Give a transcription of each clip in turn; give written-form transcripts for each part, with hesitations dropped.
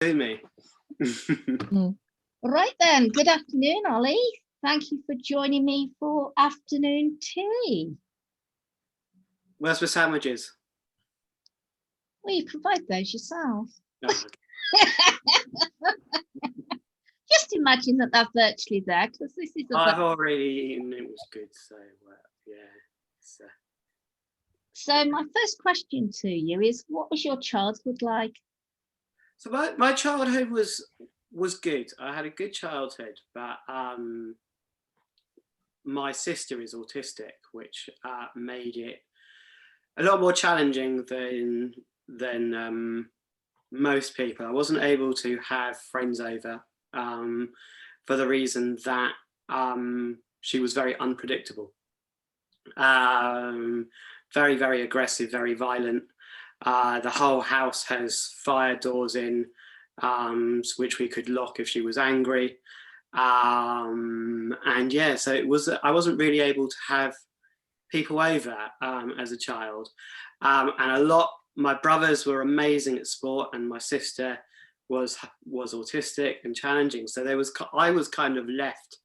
To me. Right then, good afternoon, Olly. Thank you for joining me for afternoon tea. Where's the sandwiches? Well, you provide those yourself. Oh, okay. Just imagine that they're virtually there, because this is I've already eaten. It was good, so yeah. So my first question to you is, what was your childhood like? So my childhood was good. I had a good childhood, but my sister is autistic, which made it a lot more challenging than most people. I wasn't able to have friends over for the reason that she was very unpredictable, very, very aggressive, very violent. The whole house has fire doors in, which we could lock if she was angry. And yeah, so I wasn't really able to have people over as a child. And my brothers were amazing at sport, and my sister was autistic and challenging. So I was kind of left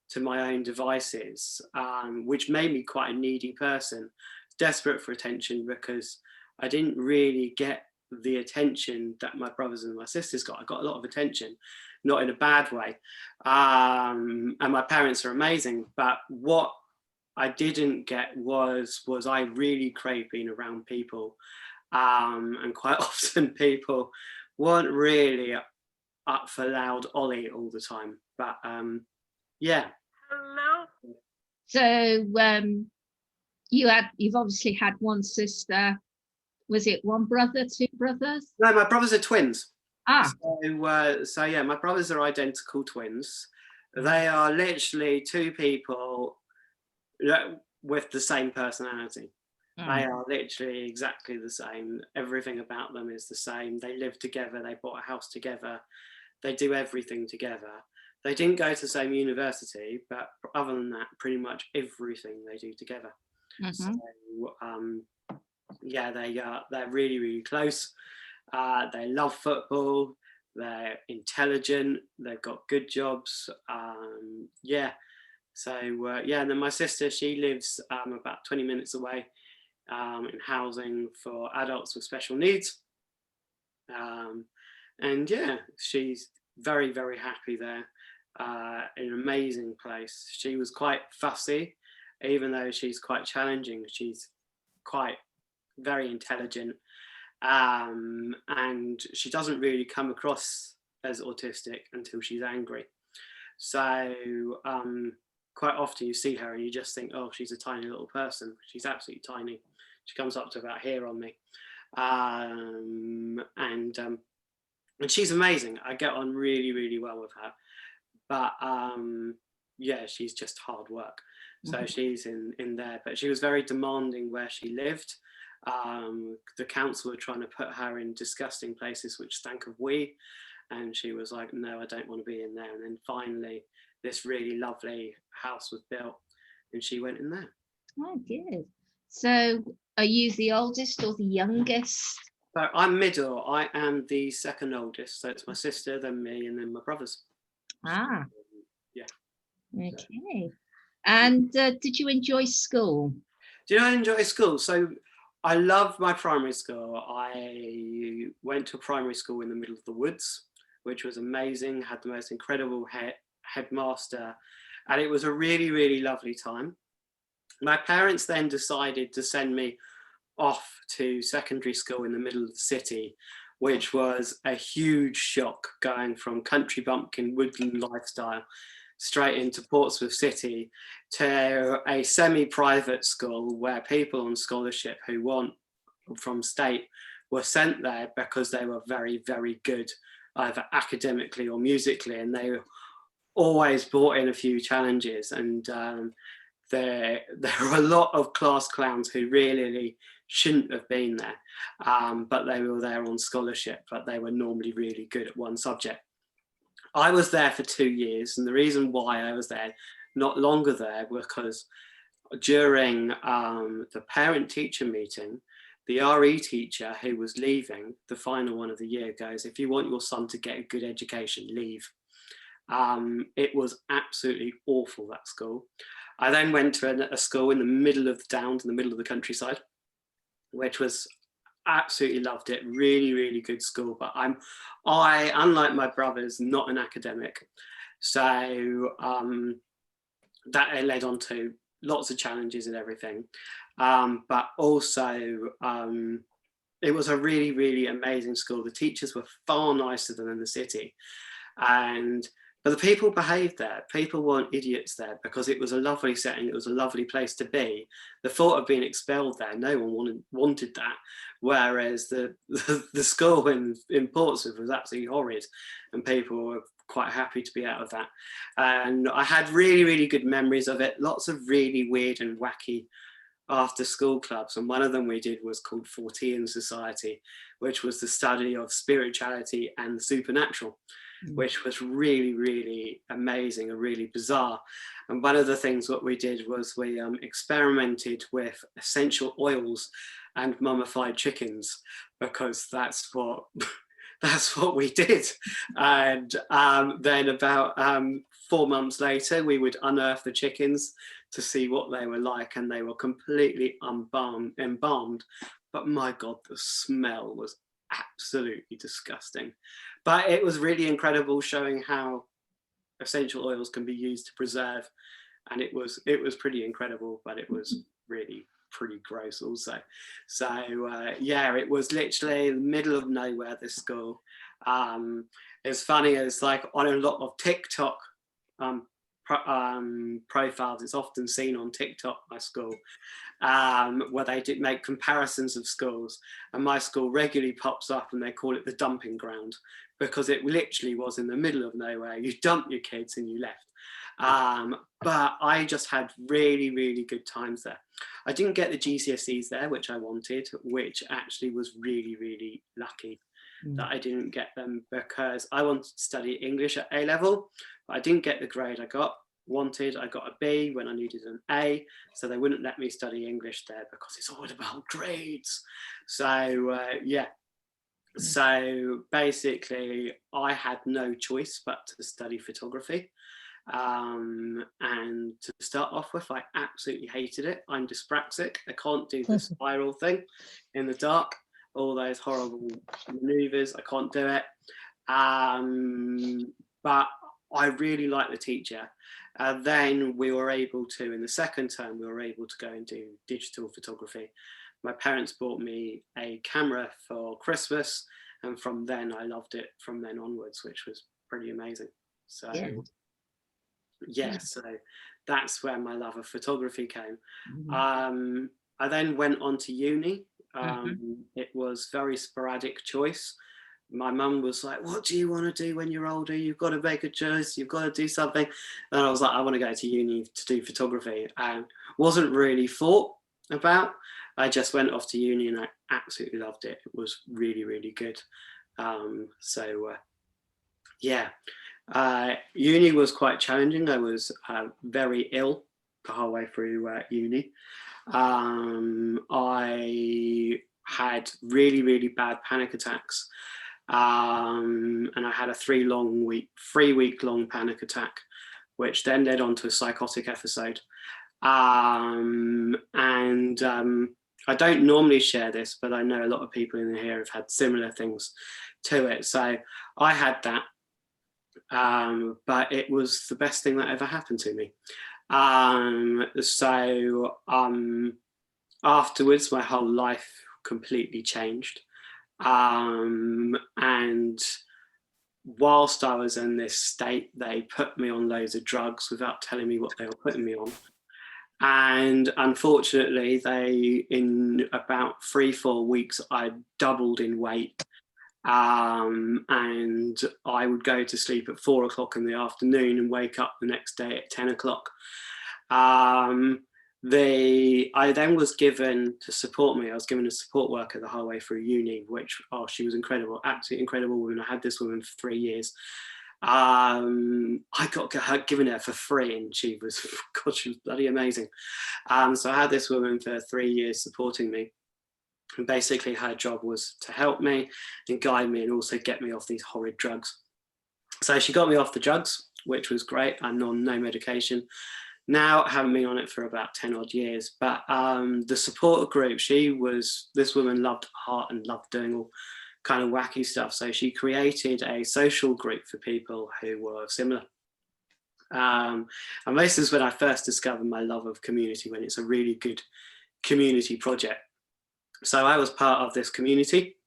to my own devices, which made me quite a needy person, desperate for attention, because I didn't really get the attention that my brothers and my sisters got. I got a lot of attention, not in a bad way. And my parents are amazing, but what I didn't get was I really craved being around people. And quite often people weren't really up for loud Olly all the time. But yeah. Hello. So you've obviously had one sister. Was it one brother, two brothers? No, my brothers are twins. Ah. So yeah, my brothers are identical twins. They are literally two people with the same personality. They are literally exactly the same. Everything about them is the same. They live together. They bought a house together. They do everything together. They didn't go to the same university, but other than that, pretty much everything they do together. So yeah, they're really, really close. They love football. They're intelligent. They've got good jobs. Yeah. So yeah, and then my sister, she lives about 20 minutes away in housing for adults with special needs. And yeah, she's very, very happy there. In an amazing place. She was quite fussy, even though she's quite challenging. She's quite very intelligent, and she doesn't really come across as autistic until she's angry. So quite often you see her and you just think, oh, she's a tiny little person. She's absolutely tiny. She comes up to about here on me. And she's amazing. I get on really, really well with her. But yeah, she's just hard work. So she's in there, but she was very demanding where she lived. The council were trying to put her in disgusting places which stank of wee, and she was like, no, I don't want to be in there. And then finally this really lovely house was built and she went in there. Oh, good. So are you the oldest or the youngest? So I'm middle. I am the second oldest. So it's my sister, then me, and then my brothers. Ah. Yeah. Okay. And did you enjoy school? Did I enjoy school? So I loved my primary school. I went to a primary school in the middle of the woods, which was amazing, had the most incredible headmaster, and it was a really, really lovely time. My parents then decided to send me off to secondary school in the middle of the city, which was a huge shock, going from country bumpkin woodland lifestyle straight into Portsmouth City to a semi-private school where people on scholarship who want from state were sent there because they were very, very good, either academically or musically, and they always brought in a few challenges. And there were a lot of class clowns who really shouldn't have been there, but they were there on scholarship, but they were normally really good at one subject. I was there for 2 years, and the reason why I was there not longer there was because during the parent-teacher meeting, the RE teacher who was leaving, the final one of the year, goes, if you want your son to get a good education, leave. It was absolutely awful, that school. I then went to a school in the middle of the Downs, in the middle of the countryside, which was absolutely loved it. Really, really good school. But I, unlike my brothers, not an academic. So that led on to lots of challenges and everything. But also, it was a really, really amazing school. The teachers were far nicer than in the city. But the people behaved there. People weren't idiots there, because it was a lovely setting. It was a lovely place to be. The thought of being expelled there, no one wanted that. Whereas the school in Portsmouth was absolutely horrid, and people were quite happy to be out of that. And I had really, really good memories of it. Lots of really weird and wacky after school clubs, and one of them we did was called Fortean Society, which was the study of spirituality and the supernatural, which was really, really amazing and really bizarre. And one of the things what we did was we experimented with essential oils and mummified chickens, because that's what that's what we did. And then about 4 months later, we would unearth the chickens to see what they were like, and they were completely embalmed. But my God, the smell was absolutely disgusting. But it was really incredible, showing how essential oils can be used to preserve, and it was pretty incredible, but it was really pretty gross also. So yeah, it was literally in the middle of nowhere, this school. It's funny, it's like on a lot of TikTok profiles, it's often seen on TikTok, my school, where they did make comparisons of schools, and my school regularly pops up and they call it the dumping ground, because it literally was in the middle of nowhere. You dump your kids and you left. But I just had really, really good times there. I didn't get the GCSEs there, which I wanted, which actually was really, really lucky that I didn't get them, because I wanted to study English at A level, but I didn't get the grade I wanted. I got a B when I needed an A, so they wouldn't let me study English there, because it's all about grades. So yeah, so basically I had no choice but to study photography. And to start off with, I absolutely hated it. I'm dyspraxic. I can't do the spiral thing in the dark, all those horrible maneuvers. I can't do it. But I really liked the teacher. Then we were able to, in the second term, we were able to go and do digital photography. My parents bought me a camera for Christmas, and from then I loved it from then onwards, which was pretty amazing. So yeah, so that's where my love of photography came. I then went on to uni. It was very sporadic choice. My mum was like, what do you want to do when you're older? You've got to make a choice, you've got to do something. And I was like, I want to go to uni to do photography, and wasn't really thought about. I just went off to uni and I absolutely loved it. It was really, really good. Yeah. Uni was quite challenging. I was very ill the whole way through uni. I had really, really bad panic attacks, and I had a 3-week long panic attack, which then led on to a psychotic episode. I don't normally share this, but I know a lot of people in here have had similar things to it. So I had that. But it was the best thing that ever happened to me. Afterwards, my whole life completely changed. And whilst I was in this state, they put me on loads of drugs without telling me what they were putting me on. And unfortunately, in about 3-4 weeks, I doubled in weight. And I would go to sleep at 4 o'clock in the afternoon and wake up the next day at 10 o'clock. I then was given, to support me, I was given a support worker the whole way through uni, which, she was incredible, absolutely incredible woman. I had this woman for 3 years. I got given her for free, and she was bloody amazing. So I had this woman for 3 years supporting me. And basically her job was to help me and guide me and also get me off these horrid drugs. So she got me off the drugs, which was great. I'm on no medication. Now I haven't been on it for about 10 odd years, but the support group, this woman loved art and loved doing all kind of wacky stuff. So she created a social group for people who were similar. And this is when I first discovered my love of community, when it's a really good community project. So I was part of this community,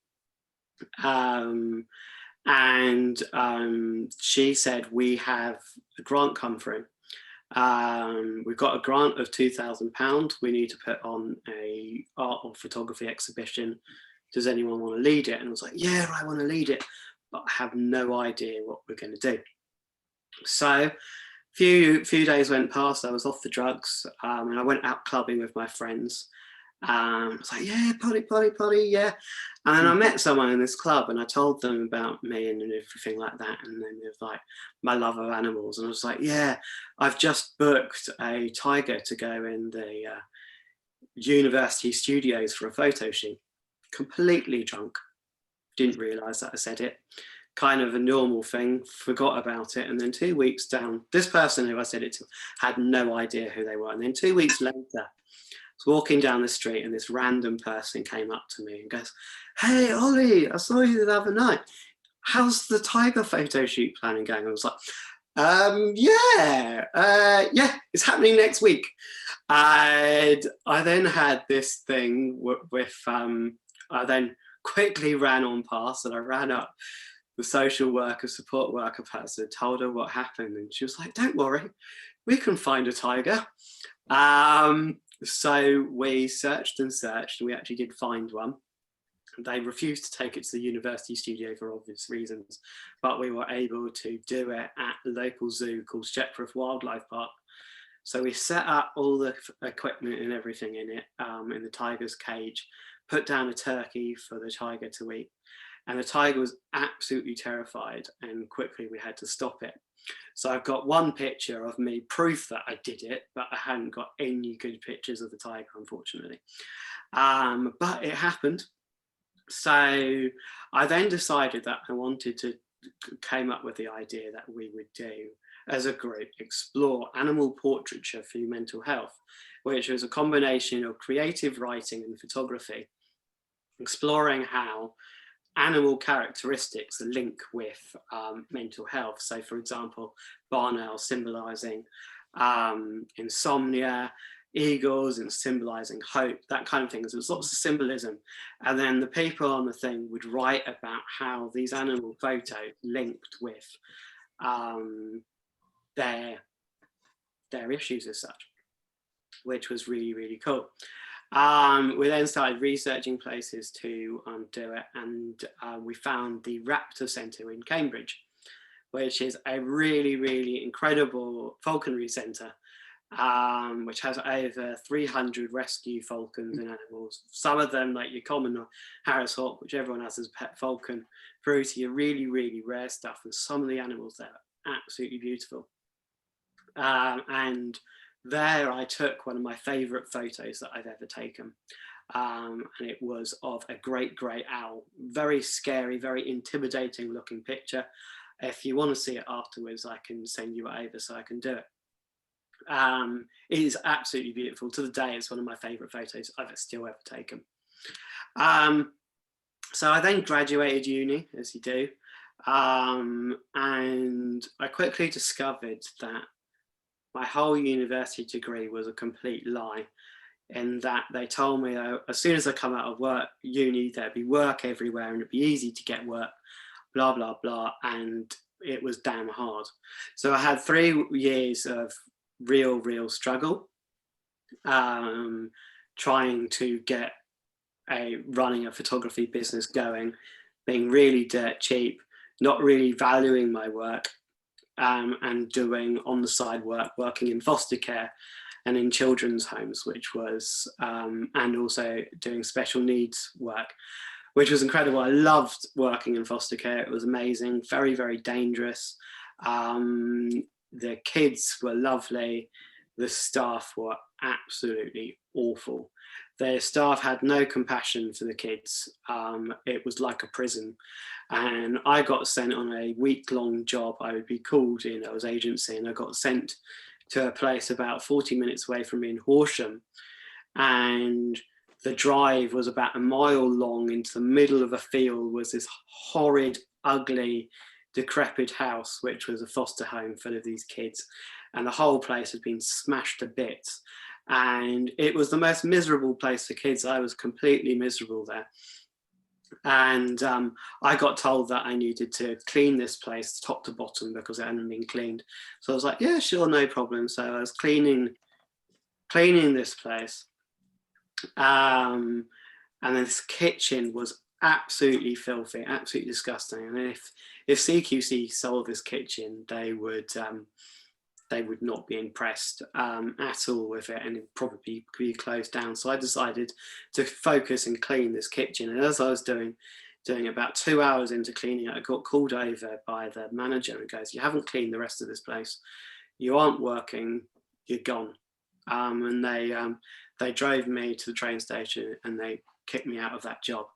and she said, we have a grant come through. We've got a grant of £2,000. We need to put on a art or photography exhibition. Does anyone want to lead it? And I was like, yeah, I want to lead it, but I have no idea what we're going to do. So few days went past, I was off the drugs, and I went out clubbing with my friends. I was like, yeah, potty, yeah. And then I met someone in this club and I told them about me and everything like that. And then it was like my love of animals. And I was like, yeah, I've just booked a tiger to go in the university studios for a photo shoot. Completely drunk. Didn't realise that I said it. Kind of a normal thing, forgot about it. And then 2 weeks down, this person who I said it to had no idea who they were. And then 2 weeks later, I was walking down the street and this random person came up to me and goes, hey, Olly, I saw you the other night. How's the tiger photo shoot planning going? I was like, yeah, it's happening next week. And I then had this thing with I then quickly ran on past and I ran up the social worker, support worker person, told her what happened. And she was like, don't worry, we can find a tiger. So we searched and searched, and we actually did find one. They refused to take it to the university studio for obvious reasons, but we were able to do it at a local zoo called Shepworth Wildlife Park. So we set up all the equipment and everything in it, in the tiger's cage, put down a turkey for the tiger to eat. And the tiger was absolutely terrified, and quickly we had to stop it. So I've got one picture of me, proof that I did it, but I hadn't got any good pictures of the tiger, unfortunately. But it happened. So I then decided that I wanted to, came up with the idea that we would do, as a group, explore animal portraiture for mental health, which was a combination of creative writing and photography, exploring how animal characteristics link with mental health. So for example, Baughan symbolizing insomnia, eagles and symbolizing hope, that kind of thing. So there's lots of symbolism. And then the people on the thing would write about how these animal photos linked with their issues as such, which was really, really cool. We then started researching places to do it, and we found the Raptor Centre in Cambridge, which is a really, really incredible falconry centre, which has over 300 rescue falcons and animals. Some of them, like your common Harris hawk, which everyone has as a pet falcon, through to your really, really rare stuff. And some of the animals there are absolutely beautiful. And there I took one of my favourite photos that I've ever taken. And it was of a great grey owl. Very scary, very intimidating looking picture. If you want to see it afterwards, I can send you it over so I can do it. It is absolutely beautiful. To the day, it's one of my favourite photos I've still ever taken. So I then graduated uni, as you do, and I quickly discovered that my whole university degree was a complete lie, in that they told me as soon as I come out of work, uni, there'd be work everywhere and it'd be easy to get work, blah, blah, blah. And it was damn hard. So I had 3 years of real struggle, trying to get running a photography business going, being really dirt cheap, not really valuing my work, and doing on the side work, working in foster care and in children's homes, which was, and also doing special needs work, which was incredible. I loved working in foster care. It was amazing, very, very dangerous. The kids were lovely. The staff were absolutely awful. their staff had no compassion for the kids. It was like a prison. And I got sent on a week-long job. I would be called in, I was agency, and I got sent to a place about 40 minutes away from me in Horsham. And the drive was about a mile long. Into the middle of a field was this horrid, ugly, decrepit house, which was a foster home full of these kids. And the whole place had been smashed to bits. And it was the most miserable place for kids. I was completely miserable there. And I got told that I needed to clean this place top to bottom because it hadn't been cleaned. So I was like, yeah, sure, no problem. So I was cleaning this place. And this kitchen was absolutely filthy, absolutely disgusting. And if CQC sold this kitchen, they would not be impressed at all with it, and it'd probably be closed down. So I decided to focus and clean this kitchen. And as I was doing about 2 hours into cleaning it, I got called over by the manager and goes, "You haven't cleaned the rest of this place. You aren't working. You're gone." And they drove me to the train station and they kicked me out of that job.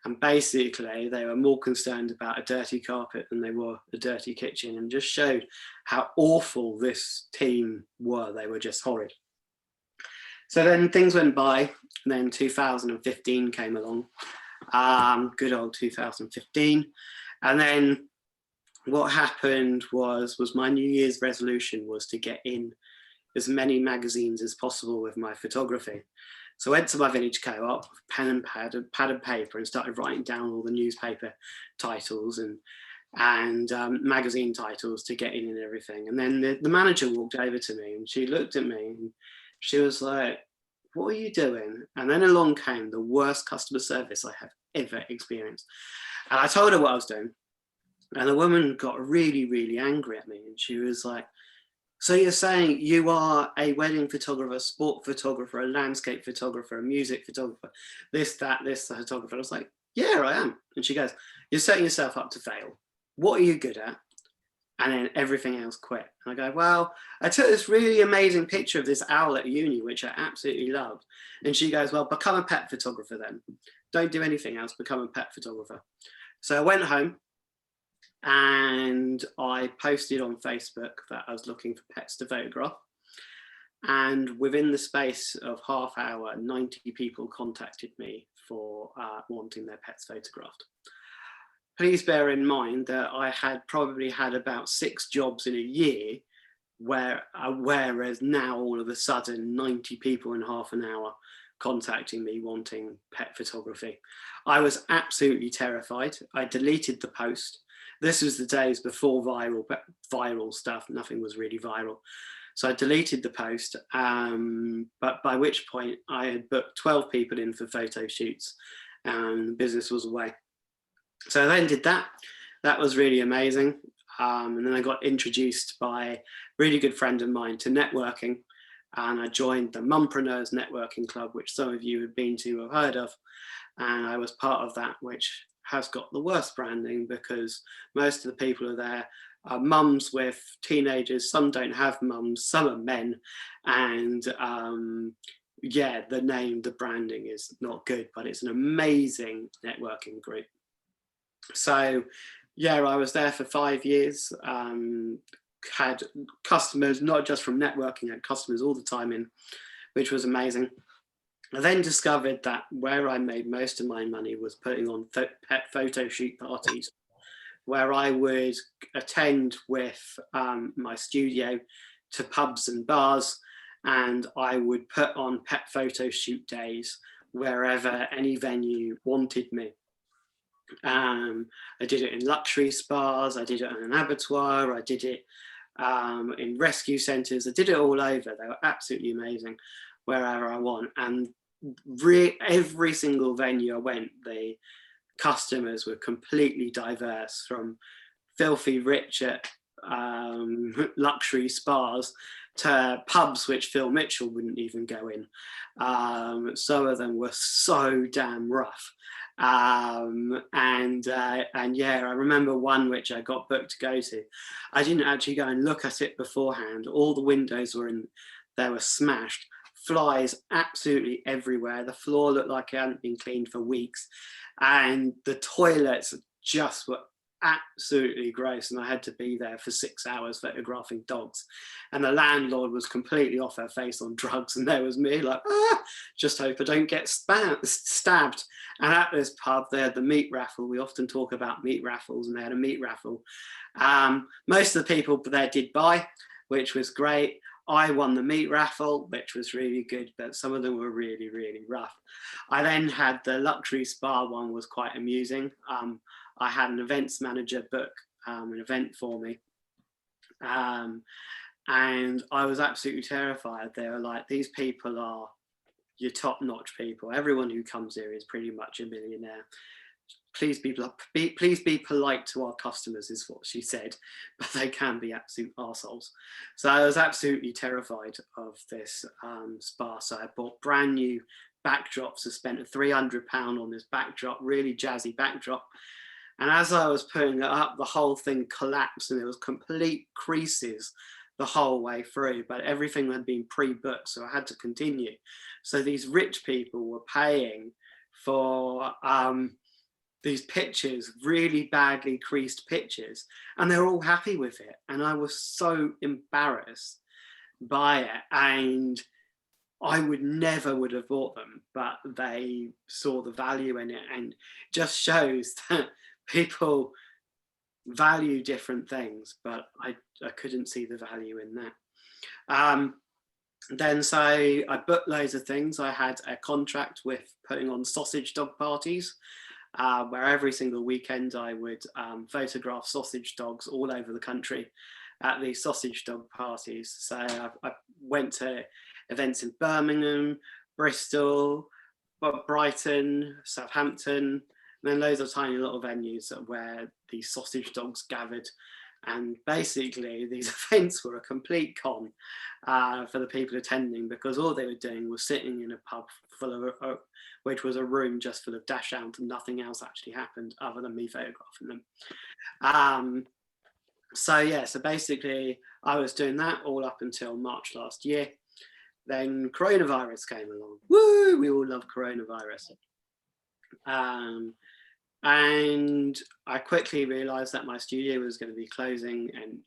And basically they were more concerned about a dirty carpet than they were a dirty kitchen, and just showed how awful this team were. They were just horrid. So then things went by, and then 2015 came along, good old 2015. And then what happened was my New Year's resolution was to get in as many magazines as possible with my photography. So I went to my village co-op, pen and pad and paper, and started writing down all the newspaper titles and magazine titles to get in and everything. And then the manager walked over to me and she looked at me and she was like, "What are you doing?" And then along came the worst customer service I have ever experienced. And I told her what I was doing. And the woman got really, really angry at me. And she was like, "So you're saying you are a wedding photographer, sport photographer, a landscape photographer, a music photographer, this photographer?" I was like, "Yeah, I am." And she goes, "You're setting yourself up to fail. What are you good at?" And then everything else quit. And I go, "Well, I took this really amazing picture of this owl at uni, which I absolutely loved." And she goes, "Well, become a pet photographer then. Don't do anything else, become a pet photographer." So I went home and I posted on Facebook that I was looking for pets to photograph. And within the space of half hour, 90 people contacted me for wanting their pets photographed. Please bear in mind that I had probably had about 6 jobs in a year, whereas now all of a sudden 90 people in half an hour contacting me wanting pet photography. I was absolutely terrified. I deleted the post. This was the days before viral stuff. Nothing was really viral. So I deleted the post, but by which point I had booked 12 people in for photo shoots and the business was away. So I then did that. That was really amazing. And then I got introduced by a really good friend of mine to networking. And I joined the Mumpreneurs networking club, which some of you have been to or heard of. And I was part of that, which has got the worst branding because most of the people are there are mums with teenagers. Some don't have mums, some are men. And yeah, the branding is not good, but it's an amazing networking group. So yeah, I was there for 5 years, had customers, not just from networking, had customers all the time in, which was amazing. I then discovered that where I made most of my money was putting on pet photo shoot parties, where I would attend with my studio to pubs and bars, and I would put on pet photo shoot days wherever any venue wanted me. I did it in luxury spas, I did it in an abattoir, I did it in rescue centres, I did it all over. They were absolutely amazing wherever I went. And every single venue I went, the customers were completely diverse, from filthy rich at luxury spas to pubs which Phil Mitchell wouldn't even go in. Some of them were so damn rough. And yeah, I remember one which I got booked to go to. I didn't actually go and look at it beforehand. All the windows were smashed. flies absolutely everywhere. The floor looked like it hadn't been cleaned for weeks, and the toilets just were absolutely gross, and I had to be there for 6 hours photographing dogs, and the landlord was completely off her face on drugs, and there was me like, just hope I don't get stabbed. And at this pub they had the meat raffle. We often talk about meat raffles, and they had a meat raffle. Most of the people there did buy, which was great. I won the meat raffle, which was really good, but some of them were really, really rough. I then had the luxury spa one, was quite amusing. I had an events manager book an event for me. And I was absolutely terrified. They were like, these people are your top-notch people. Everyone who comes here is pretty much a millionaire. Please be polite to our customers, is what she said, but they can be absolute arseholes. So I was absolutely terrified of this spa. So I bought brand new backdrops. I spent £300 on this backdrop, really jazzy backdrop. And as I was putting it up, the whole thing collapsed, and there was complete creases the whole way through, but everything had been pre-booked, so I had to continue. So these rich people were paying for these pictures, really badly creased pictures, and they're all happy with it. And I was so embarrassed by it, and I never would have bought them, but they saw the value in it, and just shows that people value different things, but I couldn't see the value in that. Then so I booked loads of things. I had a contract with putting on sausage dog parties, where every single weekend I would photograph sausage dogs all over the country at these sausage dog parties. So I went to events in Birmingham, Bristol, Brighton, Southampton, and then loads of tiny little venues where these sausage dogs gathered. And basically these events were a complete con for the people attending, because all they were doing was sitting in a pub full of, which was a room just full of dash hounds, and nothing else actually happened other than me photographing them. So yeah, so basically I was doing that all up until March last year. Then coronavirus came along. Woo! We all love coronavirus. And I quickly realized that my studio was going to be closing, and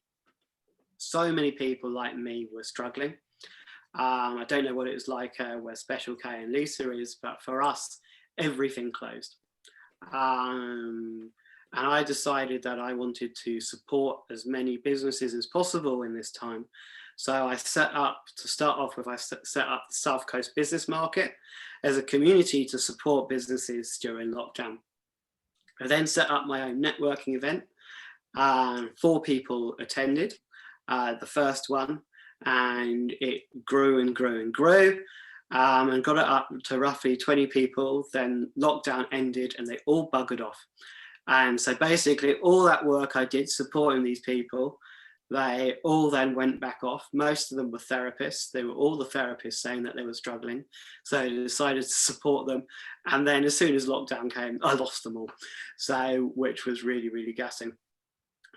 so many people like me were struggling. I don't know what it was like where Special K and Lisa is, but for us, everything closed. And I decided that I wanted to support as many businesses as possible in this time. So I set up, to start off with, I set up the South Coast Business Market as a community to support businesses during lockdown. I then set up my own networking event. 4 people attended the first one, and it grew and grew and grew, and got it up to roughly 20 people. Then lockdown ended and they all buggered off. And so basically all that work I did supporting these people, they all then went back off. Most of them were therapists. They were all the therapists saying that they were struggling. So I decided to support them. And then as soon as lockdown came, I lost them all. So, which was really, really gutting.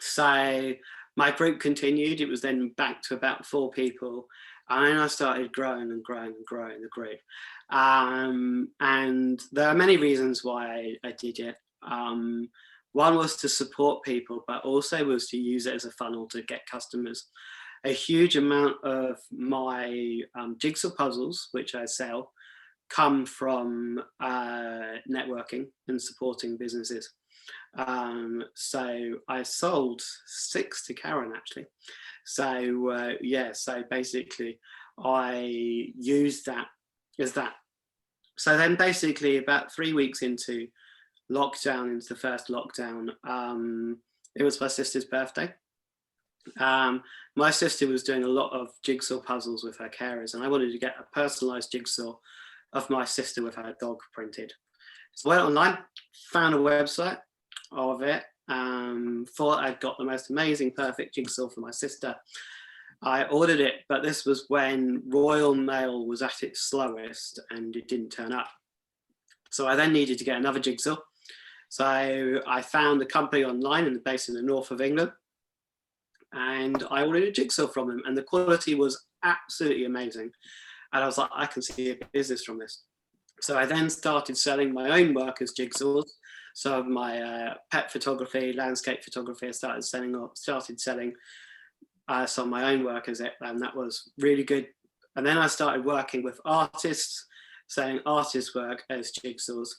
So my group continued. It was then back to about 4 people. And then I started growing and growing and growing the group. And there are many reasons why I did it. One was to support people, but also was to use it as a funnel to get customers. A huge amount of my jigsaw puzzles, which I sell, come from networking and supporting businesses. So I sold 6 to Karen, actually. So yeah, so basically I used that as that. So then basically about 3 weeks into lockdown, into the first lockdown, it was my sister's birthday. My sister was doing a lot of jigsaw puzzles with her carers, and I wanted to get a personalized jigsaw of my sister with her dog printed. So I went online, found a website of it, thought I'd got the most amazing perfect jigsaw for my sister. I ordered it, but this was when Royal Mail was at its slowest and it didn't turn up. So I then needed to get another jigsaw. So I found a company online based in the north of England, and I ordered a jigsaw from them, and the quality was absolutely amazing. And I was like, I can see a business from this. So I then started selling my own work as jigsaws. So my pet photography, landscape photography, I started selling some of my own work as it, and that was really good. And then I started working with artists, selling artist work as jigsaws.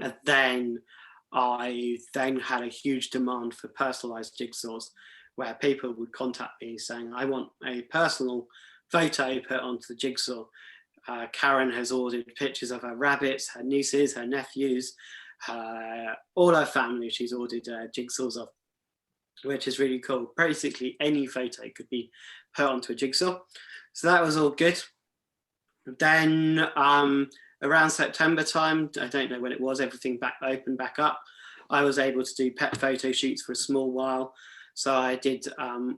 And then I then had a huge demand for personalized jigsaws, where people would contact me saying, I want a personal photo put onto the jigsaw. Karen has ordered pictures of her rabbits, her nieces, her nephews, all her family she's ordered jigsaws of, which is really cool. Basically any photo could be put onto a jigsaw. So that was all good. Then around September time, I don't know when it was, everything opened back up. I was able to do pet photo shoots for a small while. So I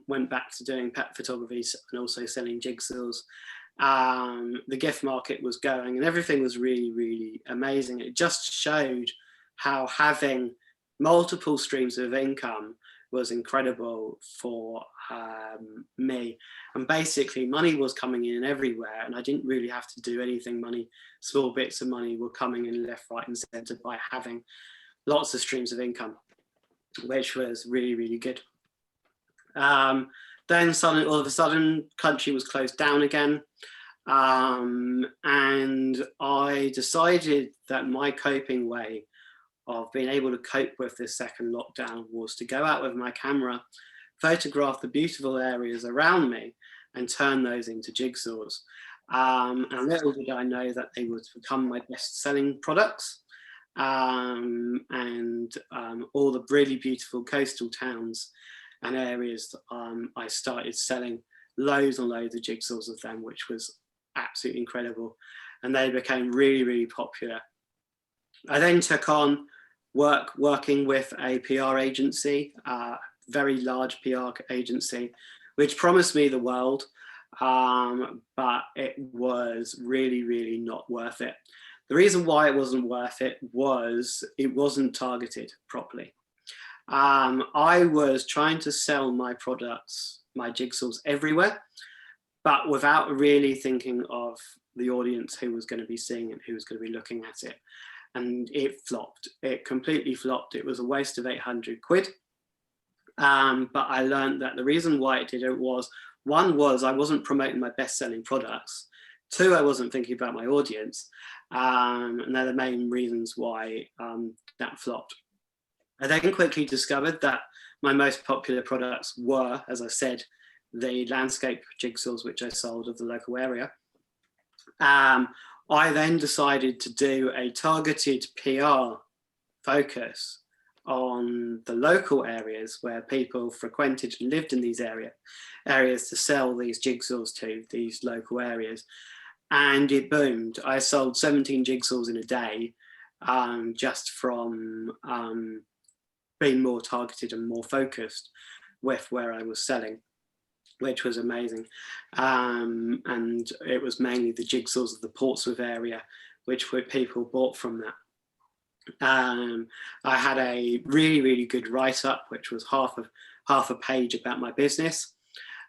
went back to doing pet photography and also selling jigsaws. The gift market was going and everything was really, really amazing. It just showed how having multiple streams of income was incredible for me. And basically money was coming in everywhere and I didn't really have to do anything. Small bits of money were coming in left, right and center by having lots of streams of income, which was really, really good. Then suddenly, all of a sudden, country was closed down again. And I decided that my coping way of being able to cope with this second lockdown was to go out with my camera, photograph the beautiful areas around me and turn those into jigsaws. And little did I know that they would become my best-selling products. And all the really beautiful coastal towns and areas, I started selling loads and loads of jigsaws of them, which was absolutely incredible. And they became really, really popular. I then took on working with a PR agency, very large PR agency, which promised me the world, but it was really, really not worth it. The reason why it wasn't worth it was it wasn't targeted properly. I was trying to sell my products, my jigsaws everywhere, but without really thinking of the audience who was going to be seeing it, who was going to be looking at it. And it flopped. It completely flopped. It was a waste of 800 quid. But I learned that the reason why it did it was, one was I wasn't promoting my best-selling products. Two, I wasn't thinking about my audience. And they're the main reasons why that flopped. I then quickly discovered that my most popular products were, as I said, the landscape jigsaws, which I sold of the local area. I then decided to do a targeted PR focus on the local areas where people frequented and lived in these areas to sell these jigsaws to these local areas. And it boomed. I sold 17 jigsaws in a day, just from being more targeted and more focused with where I was selling, which was amazing. And it was mainly the jigsaws of the Portsmouth area, which people bought from that. I had a really, really good write-up, which was half a page about my business,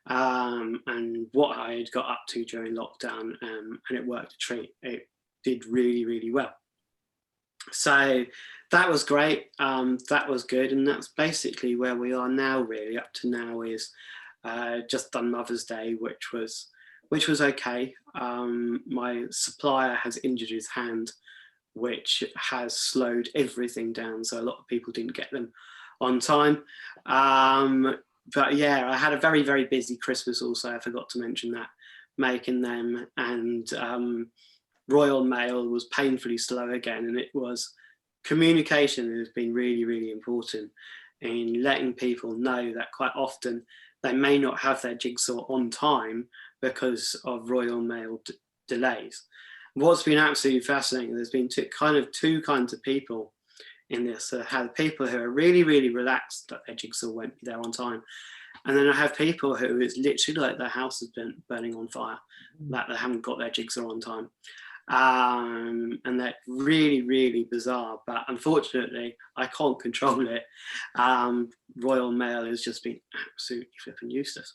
and what I had got up to during lockdown, and it worked a treat. It did really, really well. So that was great. That was good, and that's basically where we are now. Really, up to now is just done Mother's Day, which was okay. My supplier has injured his hand, which has slowed everything down. So a lot of people didn't get them on time. But yeah, I had a very, very busy Christmas also. I forgot to mention that, making them. And Royal Mail was painfully slow again. And it was communication has been really, really important in letting people know that quite often they may not have their jigsaw on time because of Royal Mail delays. What's been absolutely fascinating, there's been two kinds of people in this. I have people who are really, really relaxed that their jigsaw won't be there on time. And then I have people who it's literally like their house has been burning on fire, that they haven't got their jigsaw on time. And that's really, really bizarre, but unfortunately I can't control it. Royal Mail has just been absolutely flipping useless.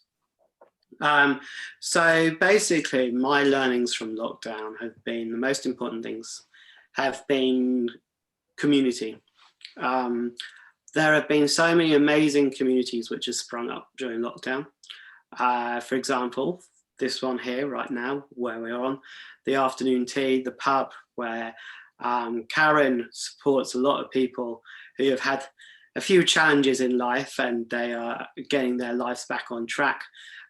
So basically, my learnings from lockdown have been, the most important things have been community. There have been so many amazing communities which have sprung up during lockdown. For example, this one here right now, where we're on, the afternoon tea, the pub, where Karen supports a lot of people who have had a few challenges in life and they are getting their lives back on track.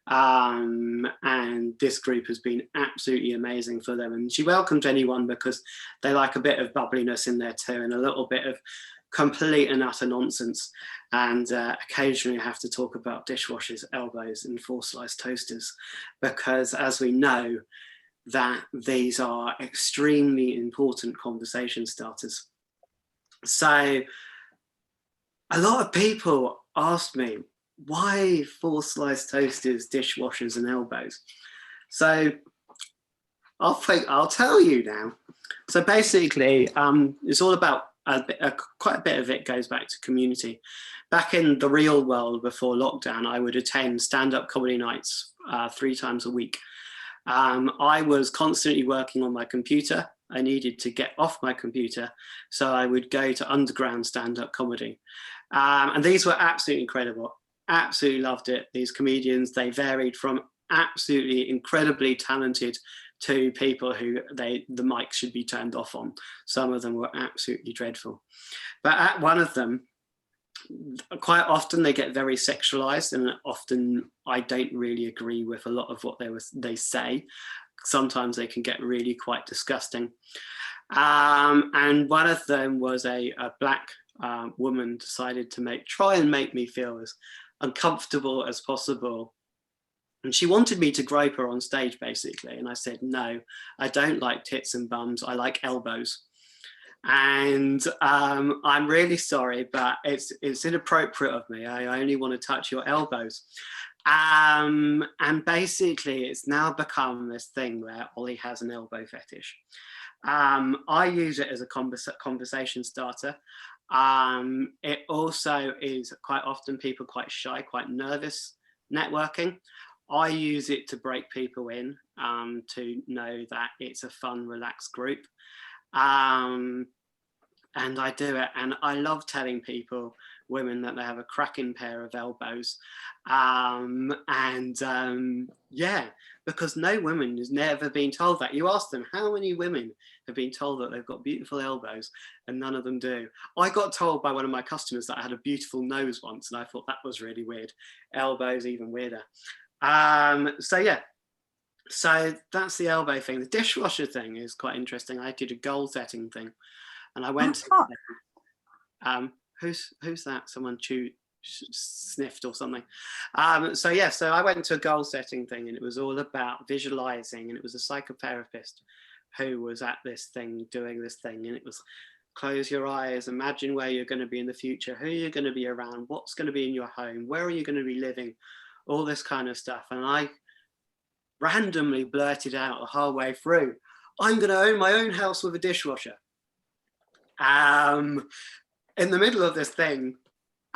And this group has been absolutely amazing for them. And she welcomes anyone because they like a bit of bubbliness in there too, and a little bit of complete and utter nonsense. And occasionally I have to talk about dishwashers, elbows, and 4-slice toasters, because as we know, that these are extremely important conversation starters. So a lot of people ask me, why 4-slice toasters, dishwashers, and elbows? So I'll tell you now. So basically, it's all about quite a bit of it goes back to community. Back in the real world before lockdown, I would attend stand-up comedy nights 3 times a week. I was constantly working on my computer. I needed to get off my computer, so I would go to underground stand-up comedy. And these were absolutely incredible. Absolutely loved it. These comedians, they varied from absolutely incredibly talented to people who the mic should be turned off on. Some of them were absolutely dreadful. But at one of them, quite often they get very sexualized, and often I don't really agree with a lot of what they say. Sometimes they can get really quite disgusting. And one of them was a black woman decided to try and make me feel as uncomfortable as possible. And she wanted me to grope her on stage, basically. And I said, no, I don't like tits and bums. I like elbows. And I'm really sorry, but it's inappropriate of me. I only want to touch your elbows. And basically, it's now become this thing where Olly has an elbow fetish. I use it as a conversation starter. It also is quite often people quite shy, quite nervous networking. I use it to break people in, to know that it's a fun, relaxed group. And I do it, and I love telling women that they have a cracking pair of elbows. Yeah, because no woman has never been told that. You ask them, how many women have been told that they've got beautiful elbows, and none of them do. I got told by one of my customers that I had a beautiful nose once, and I thought that was really weird. Elbows, even weirder. So yeah, so that's the elbow thing. The dishwasher thing is quite interesting. I did a goal setting thing, and I went to, who's that? Someone sniffed or something. So yeah, so I went to a goal setting thing, and it was all about visualizing, and it was a psychotherapist who was at this thing, doing this thing, and it was close your eyes, imagine where you're going to be in the future, who you're going to be around, what's going to be in your home, where are you going to be living, all this kind of stuff. And I randomly blurted out the whole way through, I'm going to own my own house with a dishwasher. In the middle of this thing,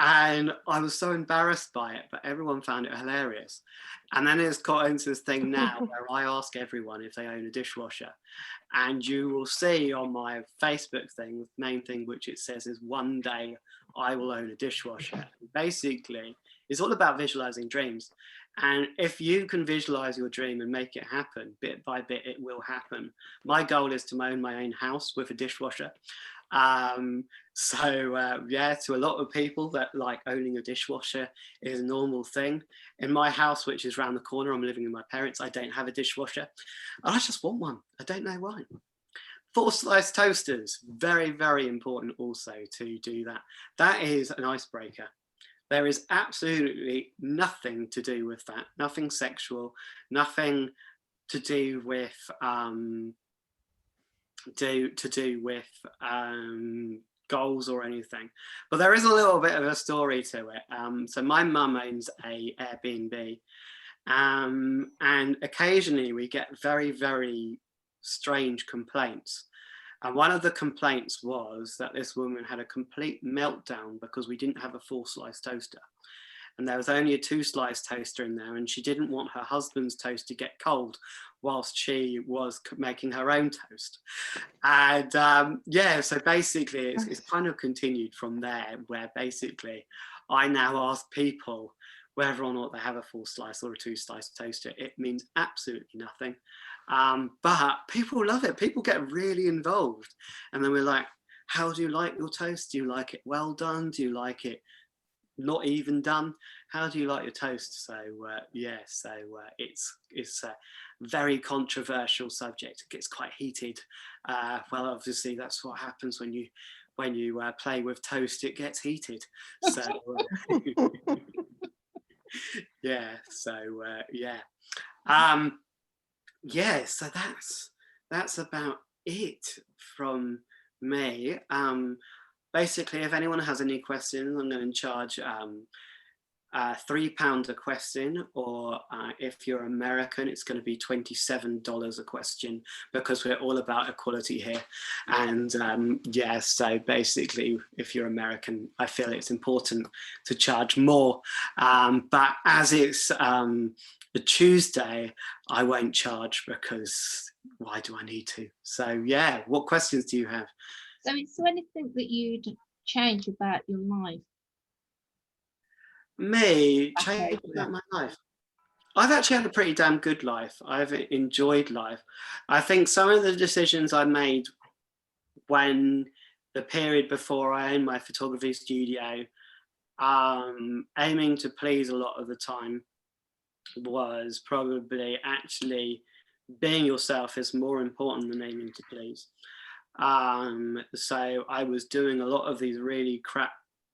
and I was so embarrassed by it, but everyone found it hilarious. And then it's got into this thing now where I ask everyone if they own a dishwasher. And you will see on my Facebook thing, the main thing which it says is, one day I will own a dishwasher. Basically, it's all about visualizing dreams. And if you can visualize your dream and make it happen, bit by bit, it will happen. My goal is to own my own house with a dishwasher. Yeah, to a lot of people, that like owning a dishwasher is a normal thing. In my house, which is around the corner, I'm living with my parents, I don't have a dishwasher. And I just want one. I don't know why. 4-slice toasters, very, very important also to do that. That is an icebreaker. There is absolutely nothing to do with that. Nothing sexual, nothing to do with goals or anything. But there is a little bit of a story to it. So my mum owns a Airbnb, and occasionally we get very, very strange complaints. And one of the complaints was that this woman had a complete meltdown because we didn't have a 4-slice toaster. and there was only a 2-slice toaster in there, and she didn't want her husband's toast to get cold whilst she was making her own toast. And yeah, so basically it's kind of continued from there, where basically I now ask people whether or not they have a 4-slice or a 2-slice toaster. It means absolutely nothing. But people love it. People get really involved. And then we're like, how do you like your toast? Do you like it well done? Do you like it not even done? How do you like your toast? So yeah, so it's a very controversial subject. It gets quite heated. Well, obviously that's what happens when you play with toast. It gets heated. So yeah, so yeah. Yeah, so that's about it from me. Basically, if anyone has any questions, I'm going to charge £3 a question, or if you're American, it's going to be $27 a question, because we're all about equality here. And yeah, so basically, if you're American, I feel it's important to charge more. But as it's a Tuesday, I won't charge, because why do I need to? So yeah, what questions do you have? So is there anything that you'd change about your life? Me, change about my life. I've actually had a pretty damn good life. I've enjoyed life. I think some of the decisions I made when the period before I owned my photography studio, aiming to please a lot of the time, was probably actually being yourself is more important than aiming to please. So I was doing a lot of these really crap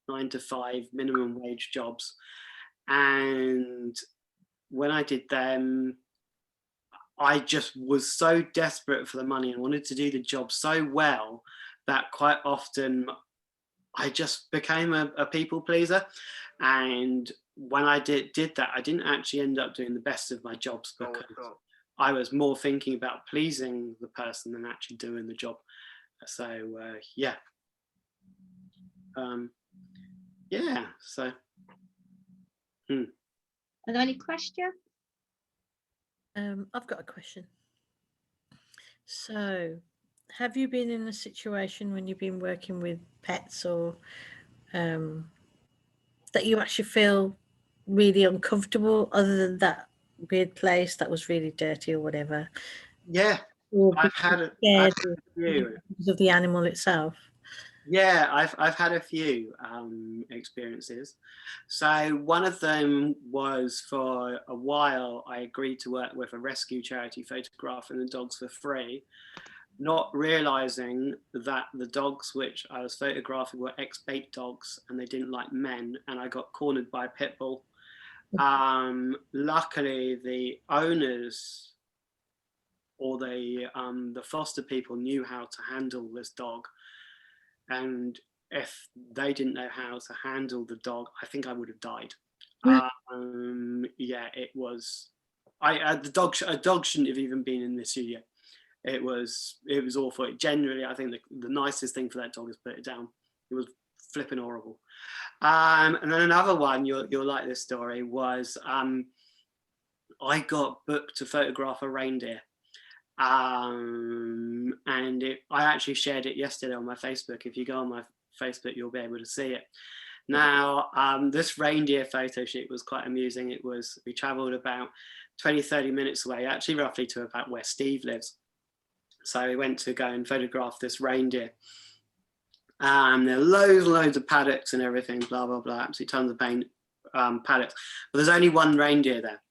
9-to-5 minimum wage jobs, and when I did them, I just was so desperate for the money and wanted to do the job so well that quite often I just became a people pleaser. And when I did that, I didn't actually end up doing the best of my jobs, because I was more thinking about pleasing the person than actually doing the job. So yeah. Yeah, so. Are there any questions? I've got a question. So, have you been in a situation when you've been working with pets, or that you actually feel really uncomfortable, other than that weird place that was really dirty or whatever? Yeah, I've had a few. Because of the animal itself. Yeah, I've had a few experiences. So one of them was, for a while I agreed to work with a rescue charity photographing the dogs for free, not realizing that the dogs which I was photographing were ex-bait dogs and they didn't like men, and I got cornered by a pit bull. Luckily, the owners or the foster people knew how to handle this dog, and if they didn't know how to handle the dog, I think I would have died. Yeah, it was. A dog shouldn't have even been in the studio. It was awful. Generally, I think the nicest thing for that dog is put it down. It was flipping horrible. And then another one, you'll like this story, was I got booked to photograph a reindeer. And I actually shared it yesterday on my Facebook. If you go on my Facebook, you'll be able to see it. Now, this reindeer photo shoot was quite amusing. We traveled about 20-30 minutes away, actually roughly to about where Steve lives. So we went to go and photograph this reindeer. There are loads of paddocks and everything, blah, blah, blah, absolutely tons of paddocks. But there's only one reindeer there.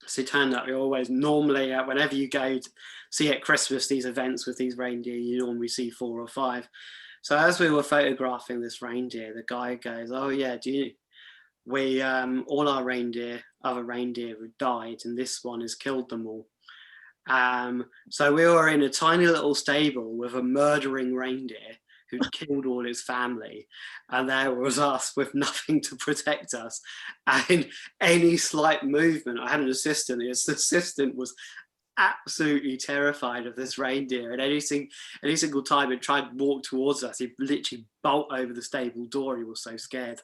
So it turned out, we always normally, whenever you go to see at Christmas these events with these reindeer, you normally see 4 or 5. So as we were photographing this reindeer, the guy goes, "Oh yeah, all our other reindeer have died, and this one has killed them all." So we were in a tiny little stable with a murdering reindeer who'd killed all his family, and there was us with nothing to protect us, and any slight movement, I had an assistant, his assistant was absolutely terrified of this reindeer, and any single time it tried to walk towards us, he'd literally bolt over the stable door. He was so scared.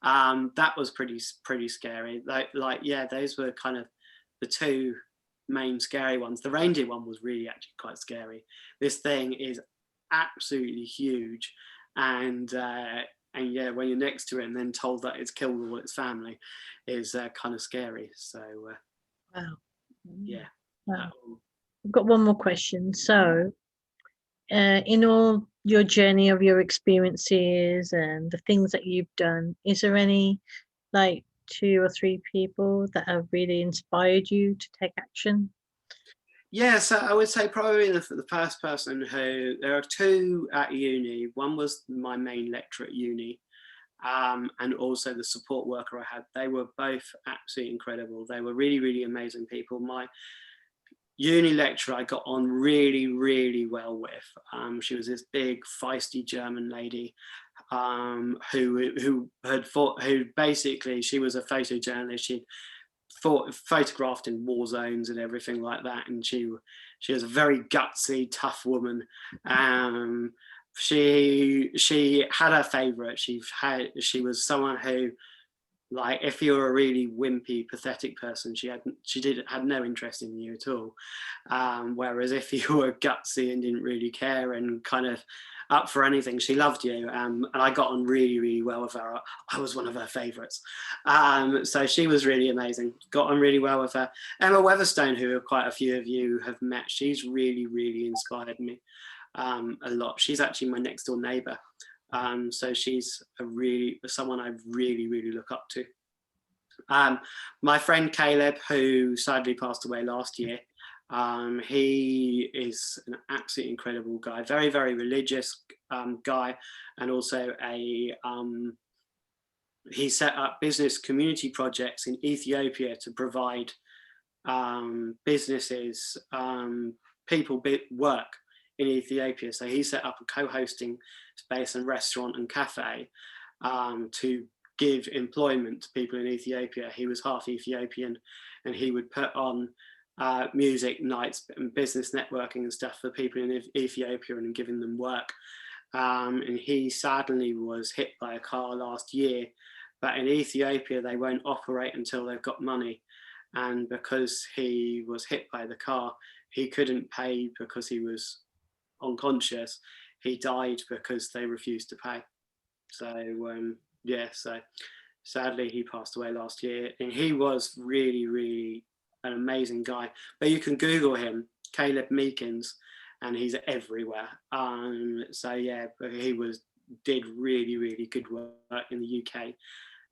That was pretty scary. Like, yeah, those were kind of the two main scary ones. The reindeer one was really actually quite scary. This thing is absolutely huge, and yeah, when you're next to it and then told that it's killed all its family is kind of scary. So Wow. yeah. Wow. I've got one more question. So, in all your journey of your experiences and the things that you've done, is there any like 2 or 3 people that have really inspired you to take action? Yeah, so I would say probably the first person who, there are 2 at uni. One was my main lecturer at uni, and also the support worker I had. They were both absolutely incredible. They were really, really amazing people. My uni lecturer I got on really, really well with. She was this big, feisty German lady, who basically, she was a photojournalist. She'd photographed in war zones and everything like that, and she was a very gutsy, tough woman. She had her favorite. She was someone who, like, if you were a really wimpy, pathetic person, she had no interest in you at all. Whereas if you were gutsy and didn't really care and kind of up for anything, she loved you. And I got on really, really well with her. I was one of her favourites. So she was really amazing. Got on really well with her. Emma Weatherstone, who quite a few of you have met, she's really, really inspired me a lot. She's actually my next door neighbour. So she's someone I really, really look up to. My friend Caleb, who sadly passed away last year, he is an absolutely incredible guy, very, very religious guy, and also he set up business community projects in Ethiopia to provide businesses, people work in Ethiopia. So he set up a co-hosting space and restaurant and cafe to give employment to people in Ethiopia. He was half Ethiopian, and he would put on music nights and business networking and stuff for people in Ethiopia and giving them work. And he sadly was hit by a car last year, but in Ethiopia they won't operate until they've got money. And because he was hit by the car, he couldn't pay because he was unconscious. He died because they refused to pay. So yeah, so sadly he passed away last year, and he was really, really an amazing guy. But you can Google him, Caleb Meekins, and he's everywhere. So yeah, but he did really, really good work in the UK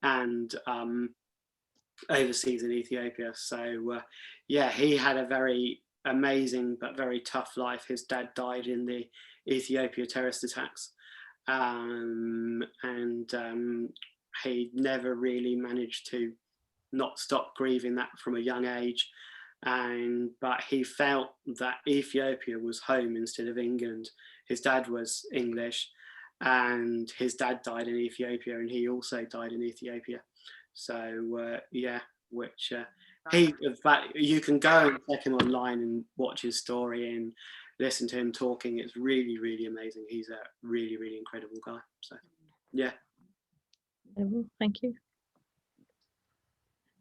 and overseas in Ethiopia. So yeah, he had a very amazing but very tough life. His dad died in the Ethiopia terrorist attacks, and he never really managed to not stop grieving that from a young age. But he felt that Ethiopia was home instead of England. His dad was English, and his dad died in Ethiopia, and he also died in Ethiopia. So yeah, which in fact, you can go and check him online and watch his story and listen to him talking. It's really, really amazing. He's a really, really incredible guy. So yeah. Thank you.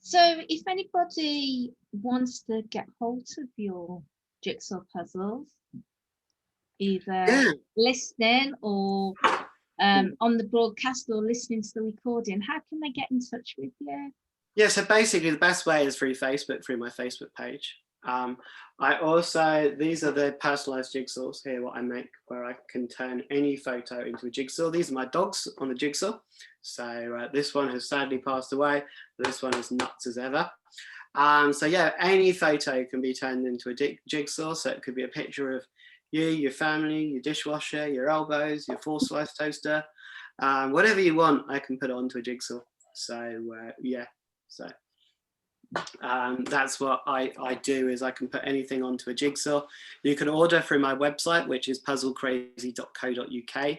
So if anybody wants to get hold of your jigsaw puzzles, either listening or on the broadcast or listening to the recording, how can they get in touch with you? Yeah, so basically the best way is through Facebook, through my Facebook page. I also, these are the personalized jigsaws here, what I make, where I can turn any photo into a jigsaw. These are my dogs on the jigsaw. So this one has sadly passed away. This one is nuts as ever. So yeah, any photo can be turned into a jigsaw. So it could be a picture of you, your family, your dishwasher, your elbows, your 4-slice toaster, whatever you want, I can put onto a jigsaw. So yeah, so that's what I do, is I can put anything onto a jigsaw. You can order through my website, which is puzzlecrazy.co.uk.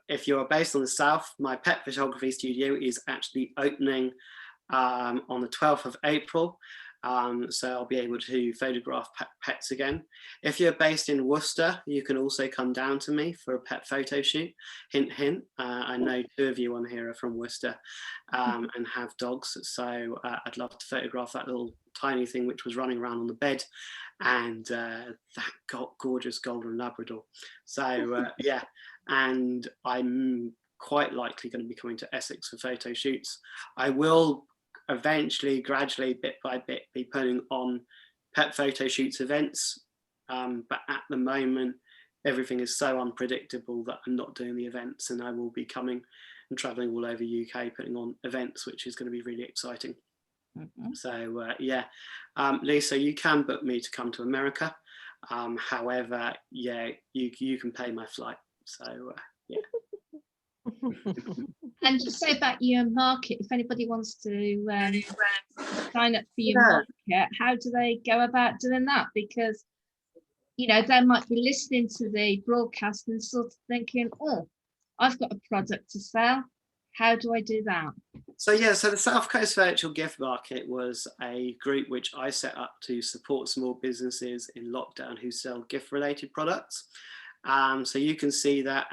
If you're based on the south, my pet photography studio is actually opening on the 12th of April. So I'll be able to photograph pets again. If you're based in Worcester, you can also come down to me for a pet photo shoot. Hint, hint. I know 2 of you on here are from Worcester and have dogs. So I'd love to photograph that little tiny thing which was running around on the bed, and that gorgeous golden Labrador. So yeah, and I'm quite likely going to be coming to Essex for photo shoots. I will eventually, gradually, bit by bit, be putting on pet photo shoots events, but at the moment everything is so unpredictable that I'm not doing the events, and I will be coming and traveling all over UK putting on events, which is going to be really exciting. So yeah, Lisa, you can book me to come to America. However, yeah, you can pay my flight. So yeah. And just say about your market, if anybody wants to sign up for your market, how do they go about doing that? Because, you know, they might be listening to the broadcast and sort of thinking, oh, I've got a product to sell. How do I do that? So yeah, so the South Coast Virtual Gift Market was a group which I set up to support small businesses in lockdown who sell gift-related products. So you can see that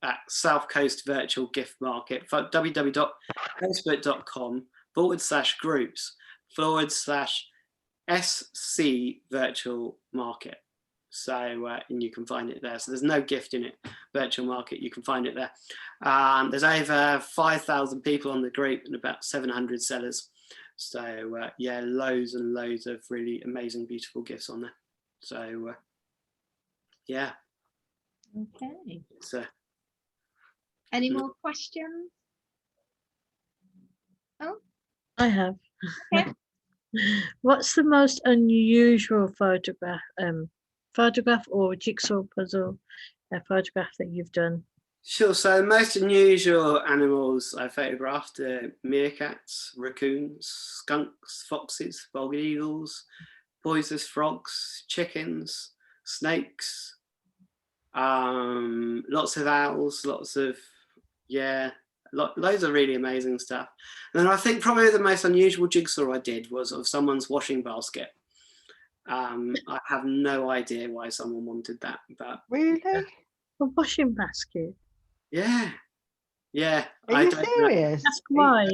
at South Coast Virtual Gift Market, www.facebook.com/groups/SC Virtual Market. So and you can find it there. So there's no gift in it, virtual market, you can find it there. There's over 5,000 people on the group and about 700 sellers. So yeah, loads and loads of really amazing, beautiful gifts on there. So yeah. Okay. So any more questions? Oh, I have. okay. What's the most unusual photograph or jigsaw puzzle photograph that you've done? Sure. So most unusual animals I photographed are meerkats, raccoons, skunks, foxes, bald eagles, poisonous frogs, chickens, snakes, lots of owls, lots of, yeah, loads of really amazing stuff. And then I think probably the most unusual jigsaw I did was of someone's washing basket. I have no idea why someone wanted that, but Really? A washing basket? yeah. Are you serious? Ask why.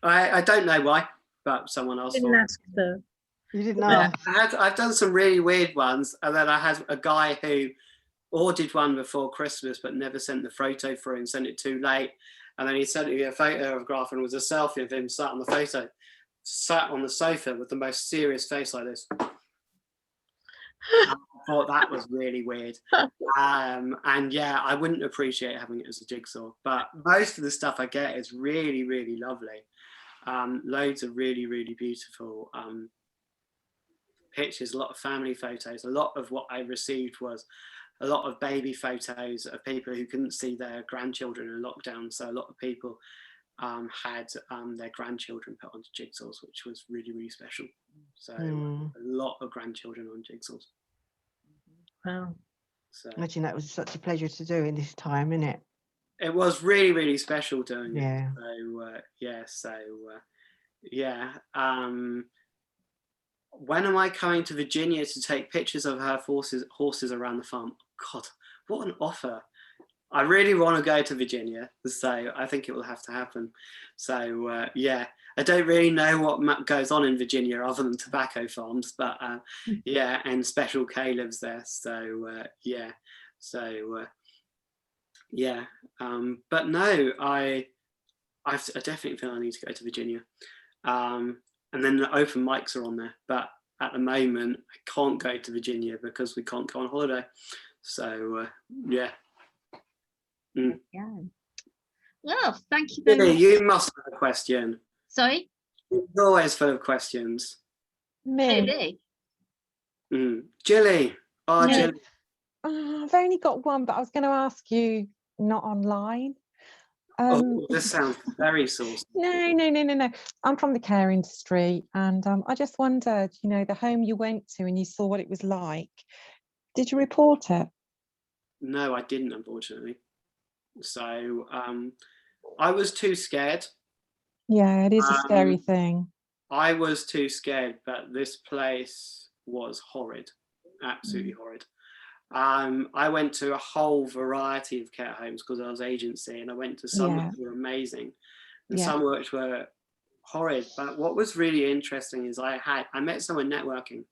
I don't know why, but someone asked Didn't for it. ask though. You didn't know? I've done some really weird ones, and then I had a guy who ordered one before Christmas but never sent the photo through and sent it too late, and then he sent me a photograph and it was a selfie of him sat on the sofa with the most serious face like this. I thought that was really weird. And yeah, I wouldn't appreciate having it as a jigsaw, but most of the stuff I get is really, really lovely. Loads of really, really beautiful pictures, a lot of family photos. A lot of what I received was a lot of baby photos of people who couldn't see their grandchildren in lockdown. So a lot of people had their grandchildren put onto jigsaws, which was really, really special. So a lot of grandchildren on jigsaws. Wow. So Imagine that was such a pleasure to do in this time, isn't it? it was really, really special doing it. Yeah. So yeah. When am I coming to Virginia to take pictures of her horses around the farm? God, what an offer. I really want to go to Virginia, so I think it will have to happen. So yeah, I don't really know what goes on in Virginia other than tobacco farms, but yeah, and Special K lives there. So yeah, yeah, but no, I definitely feel I need to go to Virginia. And then the open mics are on there, but at the moment I can't go to Virginia because we can't go on holiday. So yeah. Yeah. Well, thank you very Billy, much. you must have a question. Sorry? You're always full of questions. Me? Jilly. Oh, Yeah. Jilly. I've only got one, but I was going to ask you not online. Oh, this sounds very saucy. No. I'm from the care industry, and I just wondered, you know, the home you went to and you saw what it was like. Did you report it? No, I didn't, unfortunately. So I was too scared. Yeah, it is a scary thing. I was too scared, but this place was horrid, absolutely horrid. I went to a whole variety of care homes because I was agency, and I went to some Yeah. which were amazing and Yeah. some which were horrid. But what was really interesting is I met someone networking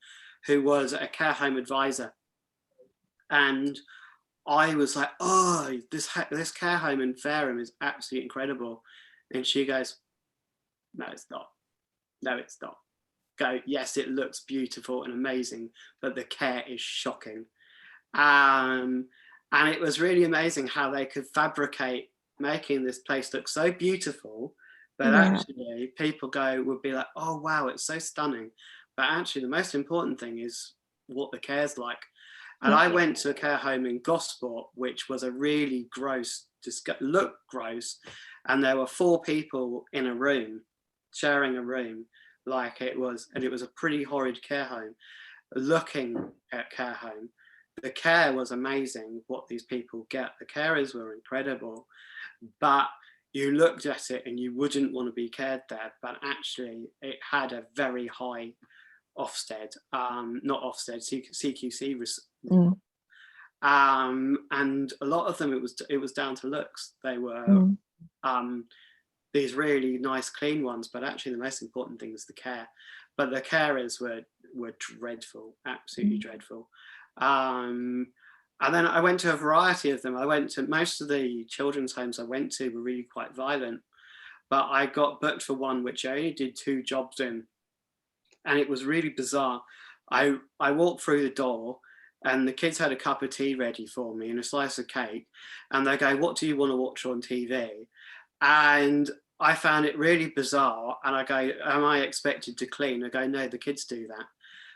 who was a care home advisor, and I was like, oh, this care home in Fareham is absolutely incredible. And she goes, no, it's not. No, it's not. Go, yes, it looks beautiful and amazing, but the care is shocking. And it was really amazing how they could fabricate making this place look so beautiful, but actually people would be like, oh wow, it's so stunning. But actually the most important thing is what the care's like. And I went to a care home in Gosport, which was a really gross, looked gross, and there were 4 people in a room, sharing a room, it was a pretty horrid care home. Looking at care home, the care was amazing, what these people get. The carers were incredible, but you looked at it and you wouldn't want to be cared there. But actually, it had a very high Ofsted, not Ofsted, CQC. And a lot of them, it was down to looks. They were these really nice, clean ones, but actually the most important thing is the care. But the carers were dreadful, absolutely dreadful. And then I went to a variety of them. I went to most of the children's homes I went to were really quite violent, but I got booked for one which I only did 2 jobs in, and it was really bizarre. I walked through the door and the kids had a cup of tea ready for me and a slice of cake, and they go, what do you want to watch on TV? And I found it really bizarre, and I go, am I expected to clean? I go, no, the kids do that.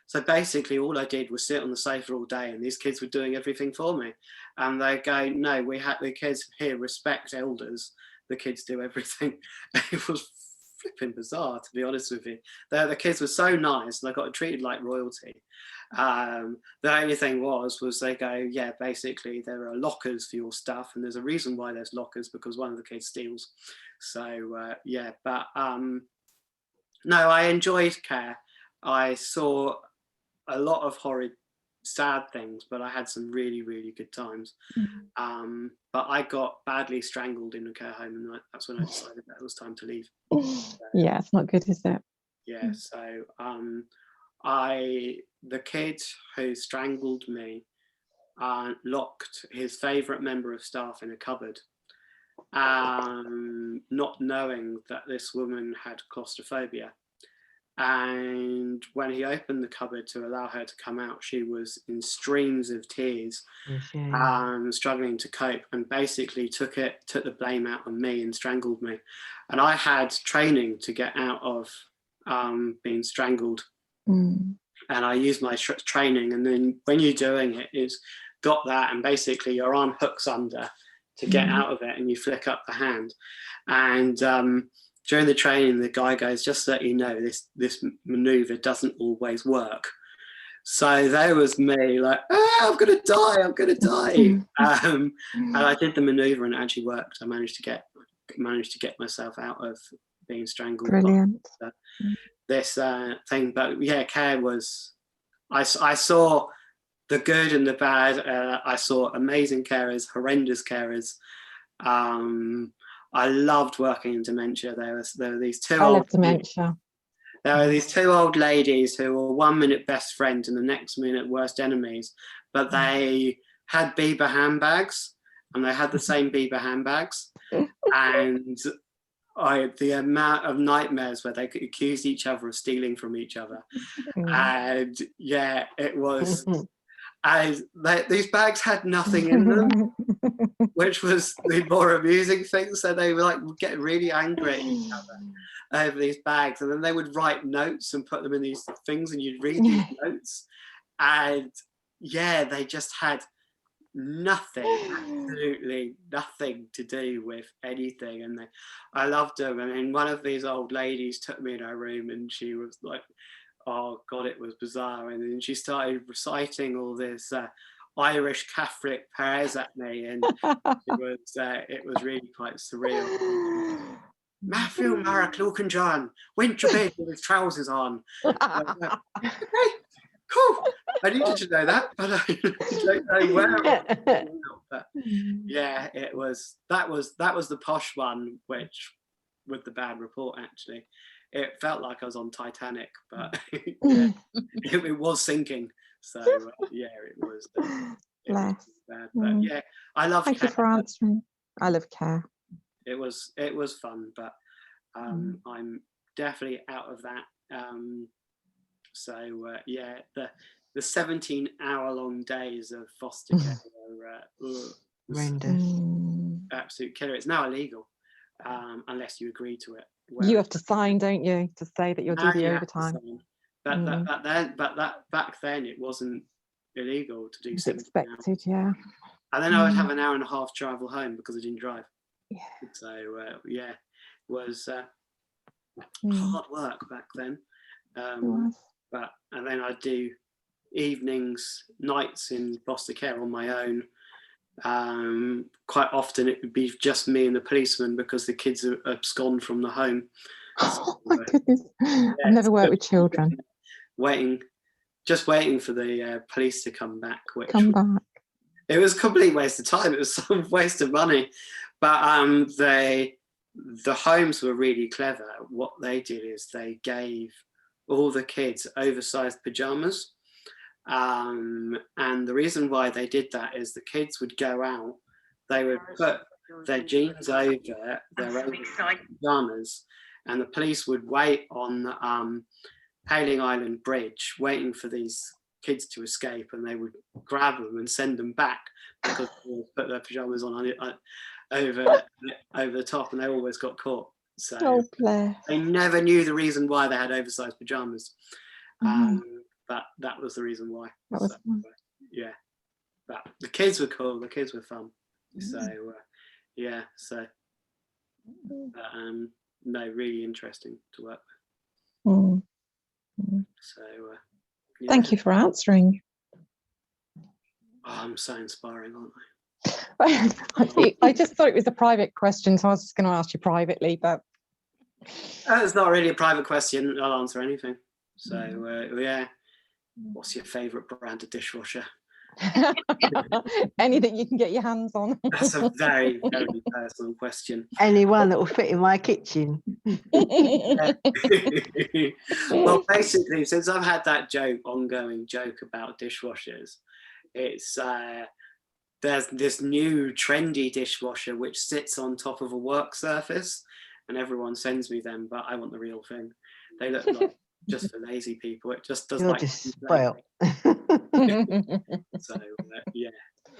So basically all I did was sit on the sofa all day and these kids were doing everything for me. And they go, no, the kids here respect elders, the kids do everything. It was flipping bizarre, to be honest with you. The kids were so nice and I got treated like royalty. The only thing was they go, yeah, basically there are lockers for your stuff, and there's a reason why there's lockers, because one of the kids steals. So yeah, but no, I enjoyed care. I saw a lot of horrid, sad things, but I had some really, really good times. But I got badly strangled in a care home, and that's when I decided that it was time to leave. Yeah, it's not good, is it? Yeah, so the kid who strangled me locked his favourite member of staff in a cupboard, not knowing that this woman had claustrophobia. And when he opened the cupboard to allow her to come out, she was in streams of tears, struggling to cope, and basically took the blame out on me and strangled me. And I had training to get out of being strangled. And I used my training, and then when you're doing it, is got that, and basically your arm hooks under to get out of it, and you flick up the hand. And during the training, the guy goes, just to let you know, this maneuver doesn't always work. So there was me like, I'm gonna die. And I did the maneuver and it actually worked. I managed to get myself out of being strangled. Brilliant. This thing, but yeah, care was, I saw the good and the bad. I saw amazing carers, horrendous carers. I loved working in dementia. There were these 2 I love dementia. There were these 2 old ladies who were 1 minute best friends and the next minute worst enemies, but they had Bieber handbags, and they had the same Bieber handbags. And the amount of nightmares where they could accuse each other of stealing from each other. And yeah, it was, these bags had nothing in them, which was the more amusing thing. So they were would get really angry at each other over these bags, and then they would write notes and put them in these things, and you'd read these notes, and yeah, they just had nothing, absolutely nothing to do with anything. And I loved them. I mean, one of these old ladies took me in her room, and she was like, oh God, it was bizarre. And then she started reciting all this Irish Catholic prayers at me, and it was really quite surreal. Matthew Marek Luke and John went to bed with his trousers on. Okay, cool. I needed to know that, but I don't know where. But yeah, that was the posh one, which with the bad report actually. It felt like I was on Titanic, but yeah, it was sinking. So yeah, it was bad. But yeah, I love. Thank you for answering. I love care. It was fun, but I'm definitely out of that. So yeah, the 17-hour-long days of foster care were absolute killer. It's now illegal unless you agree to it. You have to sign, don't you, to say that you'll do the overtime. But back then it wasn't illegal to do. It's expected, yeah. And then I would have an hour and a half travel home because I didn't drive. Yeah. So yeah, it was hard work back then. And then I'd do evenings, nights in foster care on my own. Quite often it would be just me and the policeman because the kids are abscond from the home. Oh my goodness! Yeah, I've never worked with children. Just waiting for the police to come back. It was a complete waste of time. It was some waste of money, but the homes were really clever. What they did is they gave all the kids oversized pajamas. And the reason why they did that is the kids would go out, they would put their jeans over their oversized pajamas, and the police would wait on the Hailing Island Bridge waiting for these kids to escape, and they would grab them and send them back because they would put their pajamas on over the top, and they always got caught. So they never knew the reason why they had oversized pajamas. But that was the reason why. Yeah, but the kids were cool. The kids were fun. So yeah, so no, really interesting to work with. So yeah. Thank you for answering. Oh, I'm so inspiring, aren't I? I just thought it was a private question, so I was just going to ask you privately, but it's not really a private question. I'll answer anything. So yeah. What's your favourite brand of dishwasher? Any that you can get your hands on. That's a very, very personal question. Anyone that will fit in my kitchen. Well, basically, since I've had that ongoing joke about dishwashers, it's there's this new trendy dishwasher which sits on top of a work surface, and everyone sends me them, but I want the real thing. They look like just for lazy people. It just does. You're like just spoiled. So yeah,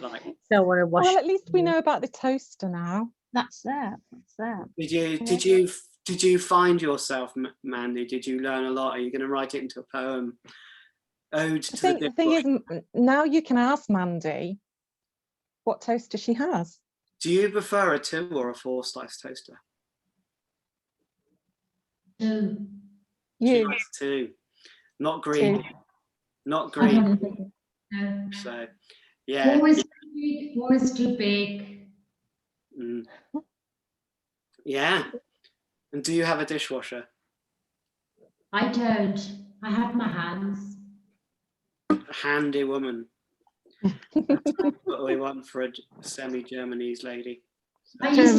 like. So I want to wash. Well, at least we know about the toaster now. That's that. Did you find yourself, Mandy? Did you learn a lot? Are you going to write it into a poem? Ode to the thing is, now you can ask Mandy what toaster she has. Do you prefer a 2 or a 4 slice toaster? 2. You 2, not green. 2. Not green. No. So yeah. 4 is too big. Yeah. And do you have a dishwasher? I don't. I have my hands. A handy woman. That's what we want for a semi-Germanese lady. I used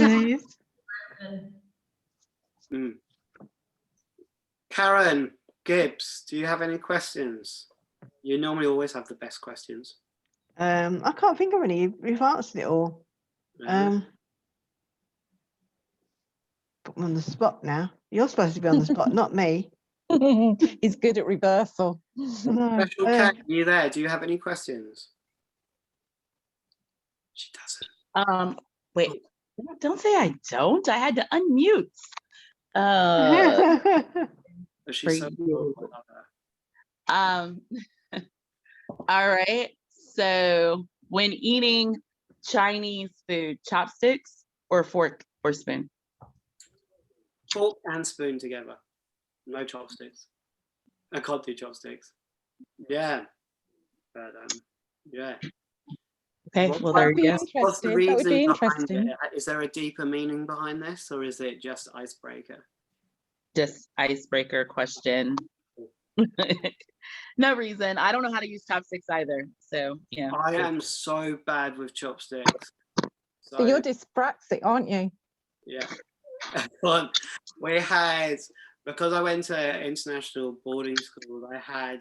to Karen Gibbs, do you have any questions? You normally always have the best questions. I can't think of any. You've answered it all. Put me on the spot now. You're supposed to be on the spot, not me. He's good at reversal. Special Cat, are you there? Do you have any questions? She doesn't. Wait, don't say I don't. I had to unmute. She's so cool. I love her. All right. So when eating Chinese food, chopsticks or fork or spoon? Fork and spoon together. No chopsticks. I can't do chopsticks. Yeah. But yeah. Okay, What- well, what- there That'd you be go. What's the interesting. That would reason be behind interesting. it? Is there a deeper meaning behind this, or is it just icebreaker? Just icebreaker question. No reason. I don't know how to use chopsticks either. So yeah. I am so bad with chopsticks. So you're So dyspraxic, aren't you? yeah, but we had, because I went to international boarding school, I had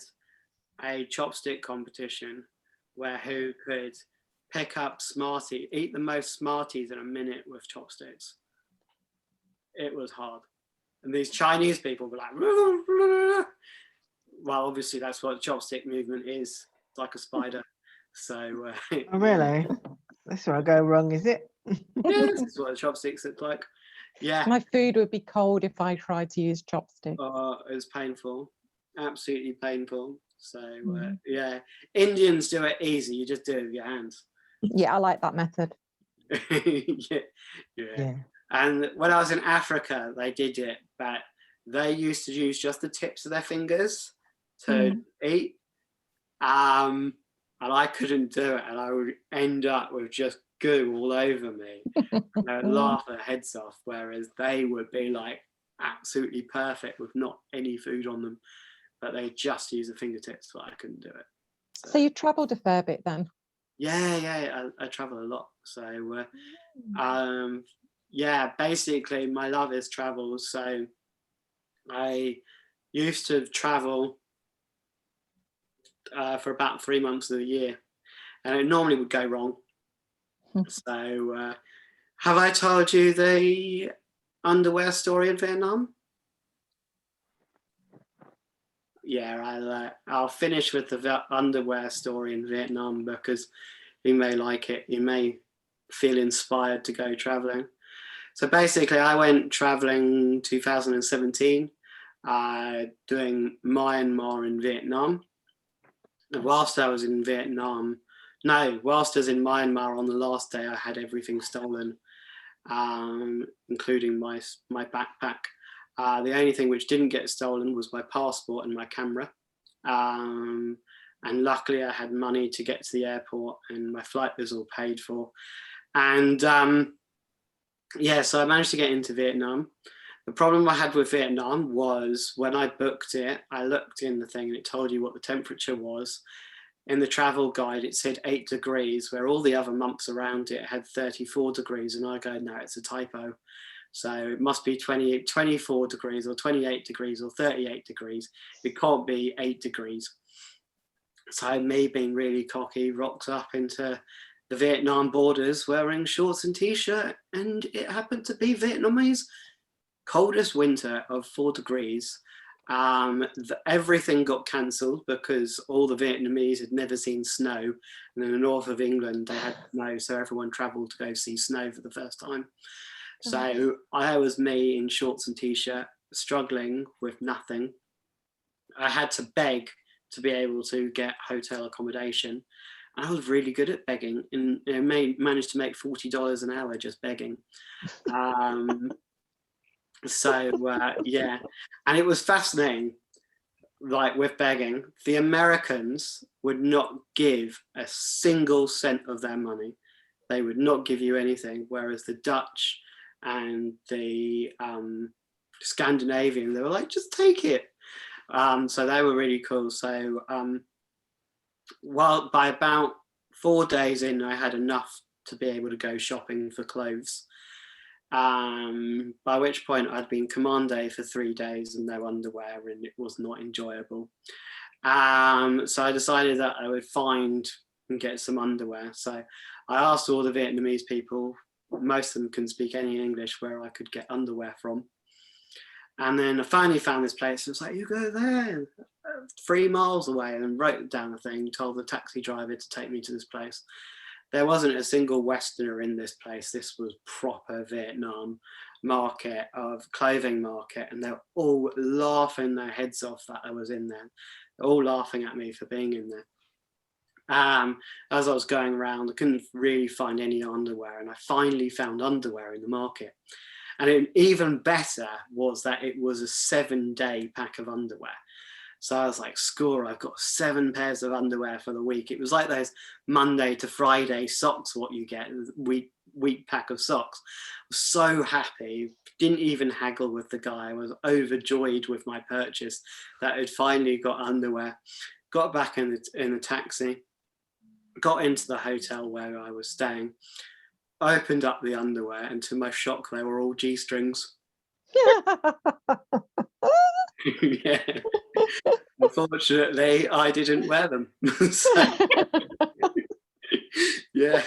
a chopstick competition where who could pick up eat the most Smarties in a minute with chopsticks. It was hard. And these Chinese people were like, well, obviously that's what chopstick movement is. It's like a spider. So, Oh, really? That's where I go wrong, is it? yeah, this is what the chopsticks look like. Yeah, My food would be cold if I tried to use chopsticks. it was painful, absolutely painful. So, Mm. yeah, Indians do it easy. You just do it with your hands. Yeah, I like that method. yeah, yeah. Yeah. And when I was in Africa, they did it, but they used to use just the tips of their fingers to eat. And I couldn't do it, and I would end up with just goo all over me. And I would laugh their heads off, whereas they would be like absolutely perfect with not any food on them, but they just use the fingertips, but I couldn't do it. So you travelled a fair bit then? Yeah, I travel a lot. So, yeah, basically my love is travel. So I used to travel for about 3 months of the year, and it normally would go wrong. So, have I told you the underwear story in Vietnam? Yeah, I'll finish with the underwear story in Vietnam because you may like it. You may feel inspired to go traveling. So basically, I went traveling 2017, doing Myanmar in Vietnam. And whilst I was in Myanmar on the last day, I had everything stolen, including my backpack. The only thing which didn't get stolen was my passport and my camera. And luckily I had money to get to the airport and my flight was all paid for. And yeah, so I managed to get into Vietnam. The problem I had with Vietnam was when I booked it, I looked in the thing and it told you what the temperature was. In the travel guide, it said 8 degrees, where all the other months around it had 34 degrees. And I go, no, it's a typo. So it must be 24 degrees or 28 degrees or 38 degrees. It can't be 8 degrees. So me being really cocky, rocked up into the Vietnam borders wearing shorts and t-shirt, and it happened to be Vietnamese coldest winter of 4 degrees. Everything got cancelled because all the Vietnamese had never seen snow, and in the north of England they had snow, so everyone travelled to go see snow for the first time. So I was me in shorts and t-shirt, struggling with nothing. I had to beg to be able to get hotel accommodation. And I was really good at begging, and managed to make $40 an hour just begging. Yeah, and it was fascinating. Like with begging, the Americans would not give a single cent of their money. They would not give you anything, whereas the Dutch and the Scandinavian, they were like, just take it. So they were really cool. So by about 4 days in, I had enough to be able to go shopping for clothes. By which point I'd been commando for 3 days and no underwear, and it was not enjoyable. So I decided that I would find and get some underwear. So I asked all the Vietnamese people, most of them can speak any English, where I could get underwear from. And then I finally found this place. It was like, you go there, 3 miles away, and wrote down a thing, told the taxi driver to take me to this place. There wasn't a single Westerner in this place. This was proper Vietnam market, of clothing market, and they're all laughing their heads off that I was in there. They're all laughing at me for being in there. As I was going around, I couldn't really find any underwear, and I finally found underwear in the market. And even better was that it was a 7-day pack of underwear. So I was like, score, I've got 7 pairs of underwear for the week. It was like those Monday to Friday socks, what you get, week pack of socks. I was so happy, didn't even haggle with the guy. I was overjoyed with my purchase that I'd finally got underwear. Got back in the taxi, got into the hotel where I was staying, opened up the underwear, and to my shock, they were all G-strings. Yeah. Unfortunately, I didn't wear them. So, yeah.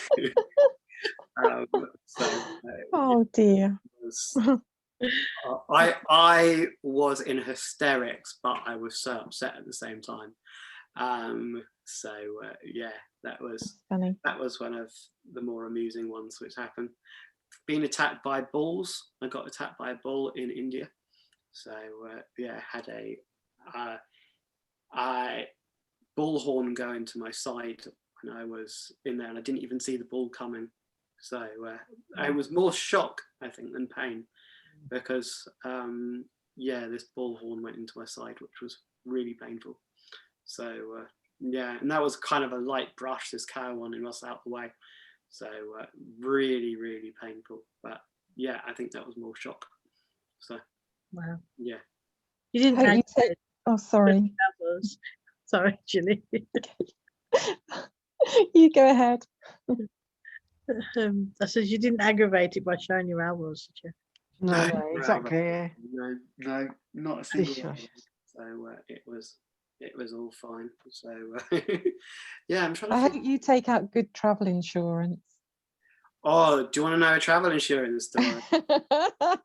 Oh dear. I was in hysterics, but I was so upset at the same time. Yeah, that was Funny. That was one of the more amusing ones which happened. Being attacked by bulls. I got attacked by a bull in India. So yeah, had a bullhorn go into my side when I was in there, and I didn't even see the bull coming. So I was more shock, I think, than pain, because yeah, this bullhorn went into my side, which was really painful. So yeah, and that was kind of a light brush, this cow one, and was out the way. So really, really painful. But yeah, I think that was more shock. So Wow. yeah. You didn't Hope you aggravate take- oh, sorry. others. Sorry, Julie. You go ahead. I said you didn't aggravate it by showing your elbows, did you? No, No, exactly. Yeah. No, not a single one. Dishwasher. So it was all fine. So yeah, I'm trying to I think. hope you take out good travel insurance. Oh, do you want to know a travel insurance story?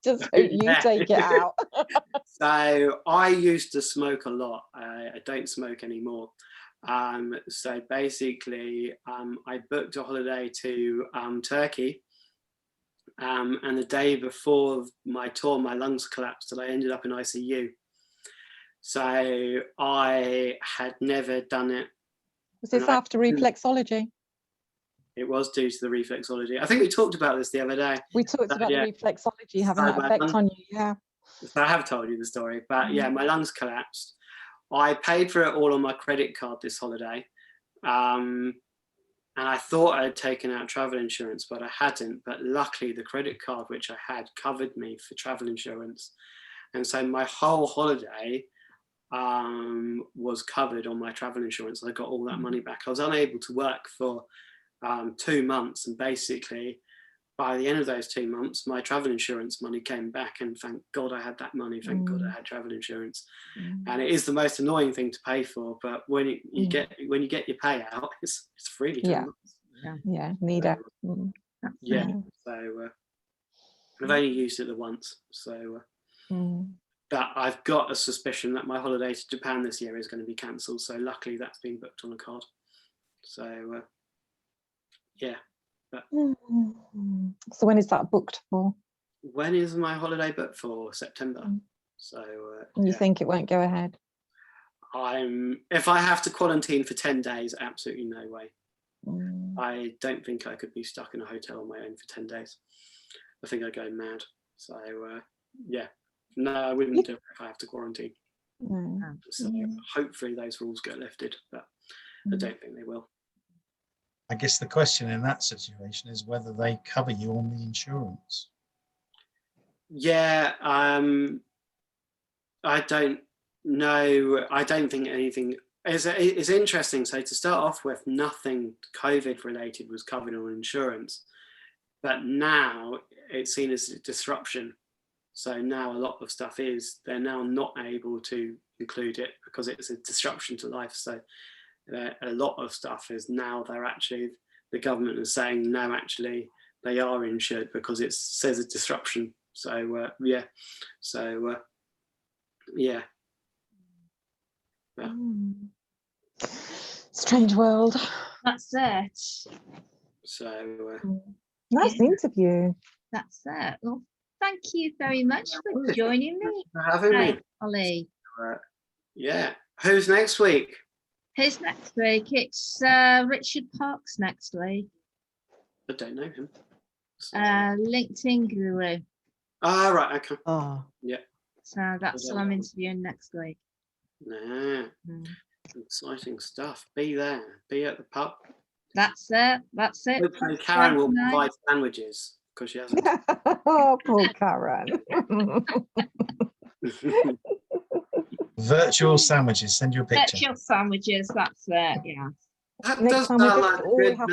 Just hope you Yeah. take it out. So I used to smoke a lot. I don't smoke anymore. So basically, I booked a holiday to Turkey. And the day before my tour, my lungs collapsed and I ended up in ICU. So I had never done it. Was this after reflexology? It was due to the reflexology. I think we talked about this the other day. We talked about yeah. the reflexology having So that my effect lungs- on you. Yeah. So I have told you the story, but yeah, my lungs collapsed. I paid for it all on my credit card this holiday. And I thought I had taken out travel insurance, but I hadn't. But luckily, the credit card which I had covered me for travel insurance. And so my whole holiday was covered on my travel insurance. I got all that money back. I was unable to work for 2 months. And basically, by the end of those 2 months, my travel insurance money came back. And thank God I had that money. Thank God I had travel insurance. And it is the most annoying thing to pay for. But when you get your payout, it's freely Yeah. done. Yeah. Need it. Yeah. So I've only used it once. So but I've got a suspicion that my holiday to Japan this year is going to be cancelled. So luckily that's been booked on a card. So yeah. But So when is that booked for? when is my holiday booked for? September. So You think it won't go ahead? If I have to quarantine for 10 days, absolutely no way. I don't think I could be stuck in a hotel on my own for 10 days. I think I'd go mad. So yeah, no, I wouldn't do it if I have to quarantine. So hopefully those rules get lifted, but I don't think they will. I guess the question in that situation is whether they cover you on the insurance. Yeah, I don't know. I don't think anything is interesting. So to start off with, nothing COVID related was covered on insurance, but now it's seen as a disruption. So now a lot of stuff they're now not able to include it because it's a disruption to life. So a lot of stuff is now the government is saying no, actually they are insured because it says a disruption. So yeah, so yeah. Strange world. That's it. So Nice interview. That's it. Well, thank you very much for joining me. for having me. Olly. Yeah. Who's next week? Who's next week? It's Richard Parks next week. I don't know him. So. LinkedIn guru. Right. Okay. Oh, So that's what I'm interviewing next week. Yeah, Mm. exciting stuff. Be there. Be at the pub. That's it. That's it. Hopefully That's Karen will tonight. provide sandwiches because she hasn't. Oh, poor Karen. Virtual sandwiches. Send you a picture. Virtual sandwiches. That's it. Yeah. That Next does time we sound just like a all good have